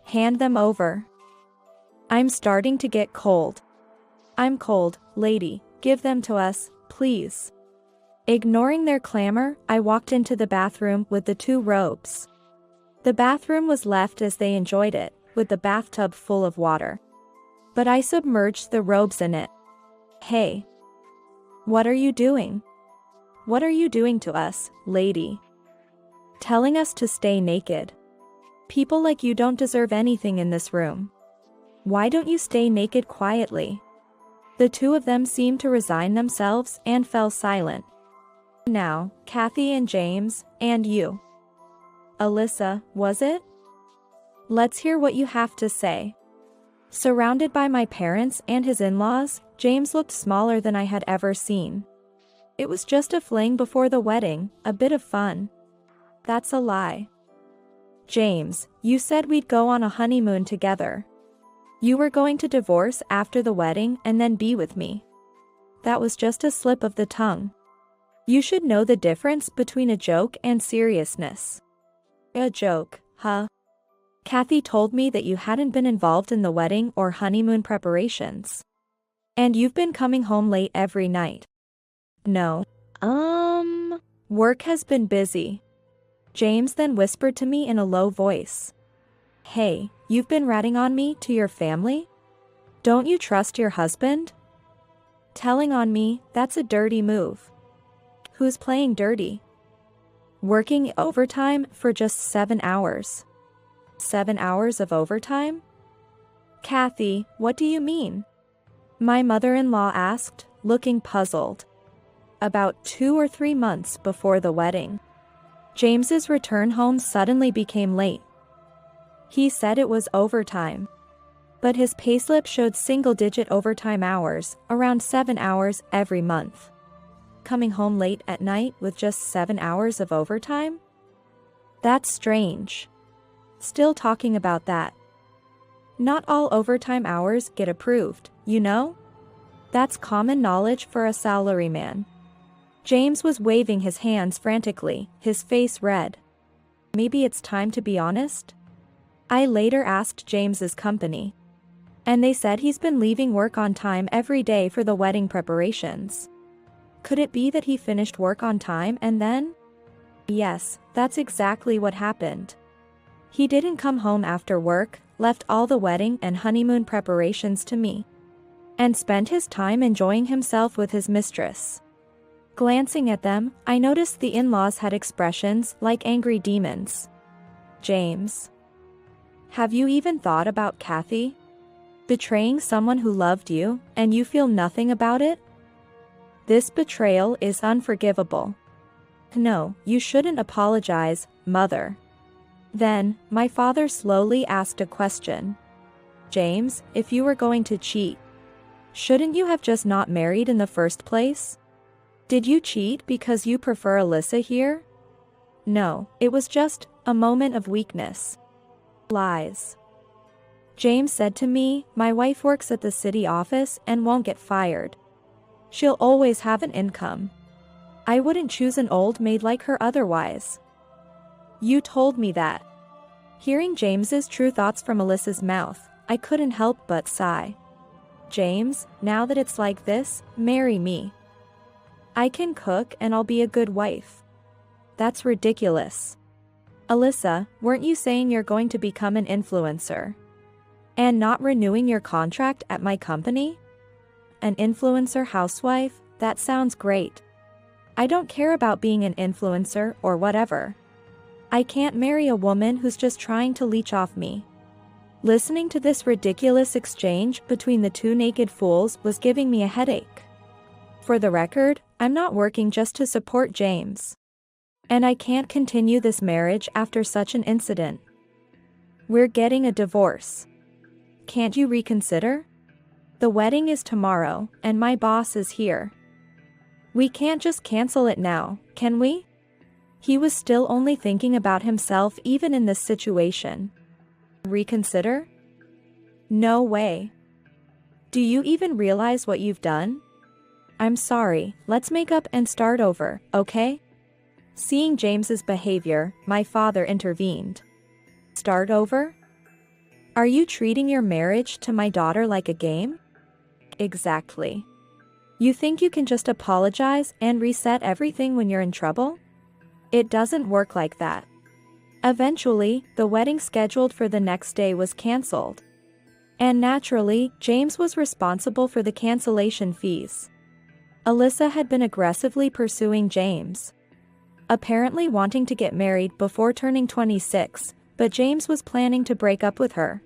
Hand them over. I'm starting to get cold. I'm cold, lady, give them to us, please. Ignoring their clamor, I walked into the bathroom with the 2 robes. The bathroom was left as they enjoyed it, with the bathtub full of water. But I submerged the robes in it. Hey. What are you doing? What are you doing to us, lady? Telling us to stay naked. People like you don't deserve anything in this room. Why don't you stay naked quietly? The 2 of them seemed to resign themselves and fell silent. Now, Kathy and James, and you. Alyssa, was it? Let's hear what you have to say. Surrounded by my parents and his in-laws, James looked smaller than I had ever seen. It was just a fling before the wedding, a bit of fun. That's a lie. James, you said we'd go on a honeymoon together. You were going to divorce after the wedding and then be with me. That was just a slip of the tongue. You should know the difference between a joke and seriousness. A joke, huh? Kathy told me that you hadn't been involved in the wedding or honeymoon preparations. And you've been coming home late every night. No. Work has been busy. James then whispered to me in a low voice. Hey, you've been ratting on me to your family? Don't you trust your husband? Telling on me, that's a dirty move. Who's playing dirty? Working overtime for just 7 hours. 7 hours of overtime? Kathy, what do you mean? My mother-in-law asked, looking puzzled. About 2 or 3 months before the wedding. James's return home suddenly became late. He said it was overtime. But his payslip showed single-digit overtime hours, around 7 hours every month. Coming home late at night with just 7 hours of overtime? That's strange. Still talking about that. Not all overtime hours get approved, you know? That's common knowledge for a salaryman. James was waving his hands frantically, his face red. Maybe it's time to be honest? I later asked James's company. And they said he's been leaving work on time every day for the wedding preparations. Could it be that he finished work on time and then? Yes, that's exactly what happened. He didn't come home after work, left all the wedding and honeymoon preparations to me. and spent his time enjoying himself with his mistress. Glancing at them, I noticed the in-laws had expressions like angry demons. James. Have you even thought about Kathy? Betraying someone who loved you, and you feel nothing about it? This betrayal is unforgivable. No, you shouldn't apologize, Mother. Then, my father slowly asked a question. James, if you were going to cheat, shouldn't you have just not married in the first place? Did you cheat because you prefer Alyssa here? No, it was just a moment of weakness. Lies. James said to me, my wife works at the city office and won't get fired. She'll always have an income. I wouldn't choose an old maid like her otherwise. You told me that. Hearing James's true thoughts from Alyssa's mouth, I couldn't help but sigh. James, now that it's like this, marry me. I can cook and I'll be a good wife. That's ridiculous. Alyssa, weren't you saying you're going to become an influencer? And not renewing your contract at my company? An influencer housewife? That sounds great. I don't care about being an influencer or whatever. I can't marry a woman who's just trying to leech off me. Listening to this ridiculous exchange between the two naked fools was giving me a headache. For the record, I'm not working just to support James. And I can't continue this marriage after such an incident. We're getting a divorce. Can't you reconsider? The wedding is tomorrow, and my boss is here. We can't just cancel it now, can we? He was still only thinking about himself even in this situation. Reconsider? No way. Do you even realize what you've done? I'm sorry, let's make up and start over, okay? Seeing James's behavior, my father intervened. Start over? Are you treating your marriage to my daughter like a game? Exactly. You think you can just apologize and reset everything when you're in trouble? It doesn't work like that. Eventually, the wedding scheduled for the next day was cancelled. And naturally, James was responsible for the cancellation fees. Alyssa had been aggressively pursuing James, apparently wanting to get married before turning 26, but James was planning to break up with her.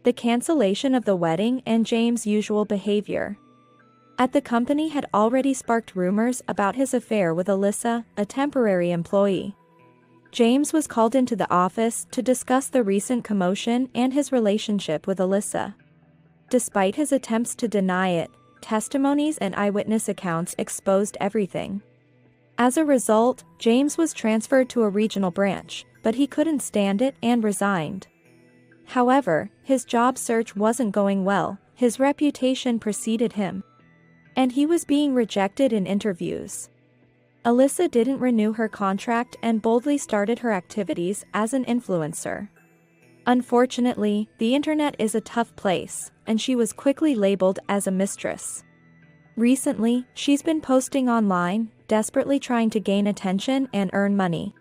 The cancellation of the wedding and James' usual behavior at the company had already sparked rumors about his affair with Alyssa, a temporary employee. James was called into the office to discuss the recent commotion and his relationship with Alyssa. Despite his attempts to deny it, testimonies and eyewitness accounts exposed everything. As a result, James was transferred to a regional branch, but he couldn't stand it and resigned. However, his job search wasn't going well, his reputation preceded him, and he was being rejected in interviews. Alyssa didn't renew her contract and boldly started her activities as an influencer. Unfortunately, the internet is a tough place, and she was quickly labeled as a mistress. Recently, she's been posting online, desperately trying to gain attention and earn money.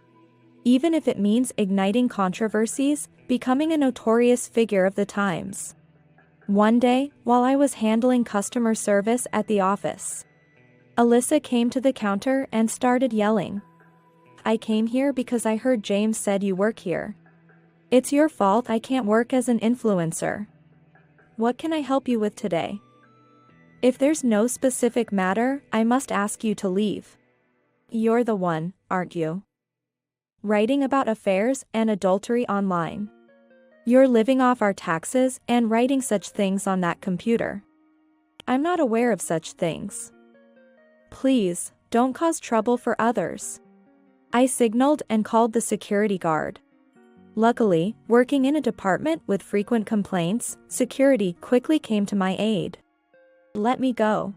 Even if it means igniting controversies, becoming a notorious figure of the times. One day, while I was handling customer service at the office, Alyssa came to the counter and started yelling. I came here because I heard James said you work here. It's your fault I can't work as an influencer. What can I help you with today? If there's no specific matter, I must ask you to leave. You're the one, aren't you? Writing about affairs and adultery online. You're living off our taxes and writing such things on that computer. I'm not aware of such things. Please, don't cause trouble for others. I signaled and called the security guard. Luckily, working in a department with frequent complaints, security quickly came to my aid. Let me go.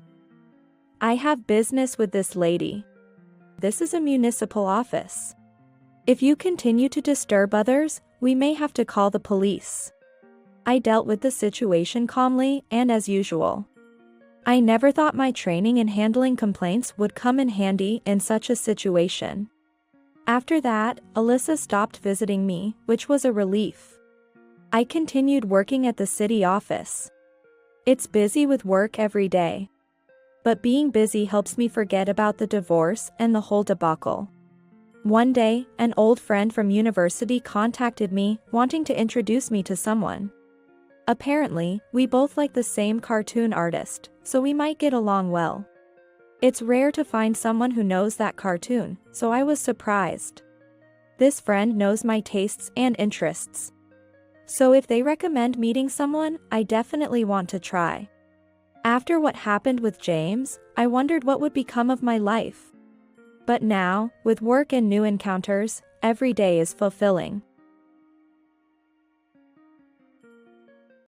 I have business with this lady. This is a municipal office. If you continue to disturb others, we may have to call the police. I dealt with the situation calmly and as usual. I never thought my training in handling complaints would come in handy in such a situation. After that, Alyssa stopped visiting me, which was a relief. I continued working at the city office. It's busy with work every day. But being busy helps me forget about the divorce and the whole debacle. One day, an old friend from university contacted me, wanting to introduce me to someone. Apparently, we both like the same cartoon artist, so we might get along well. It's rare to find someone who knows that cartoon, so I was surprised. This friend knows my tastes and interests. So if they recommend meeting someone, I definitely want to try. After what happened with James, I wondered what would become of my life. But now, with work and new encounters, every day is fulfilling.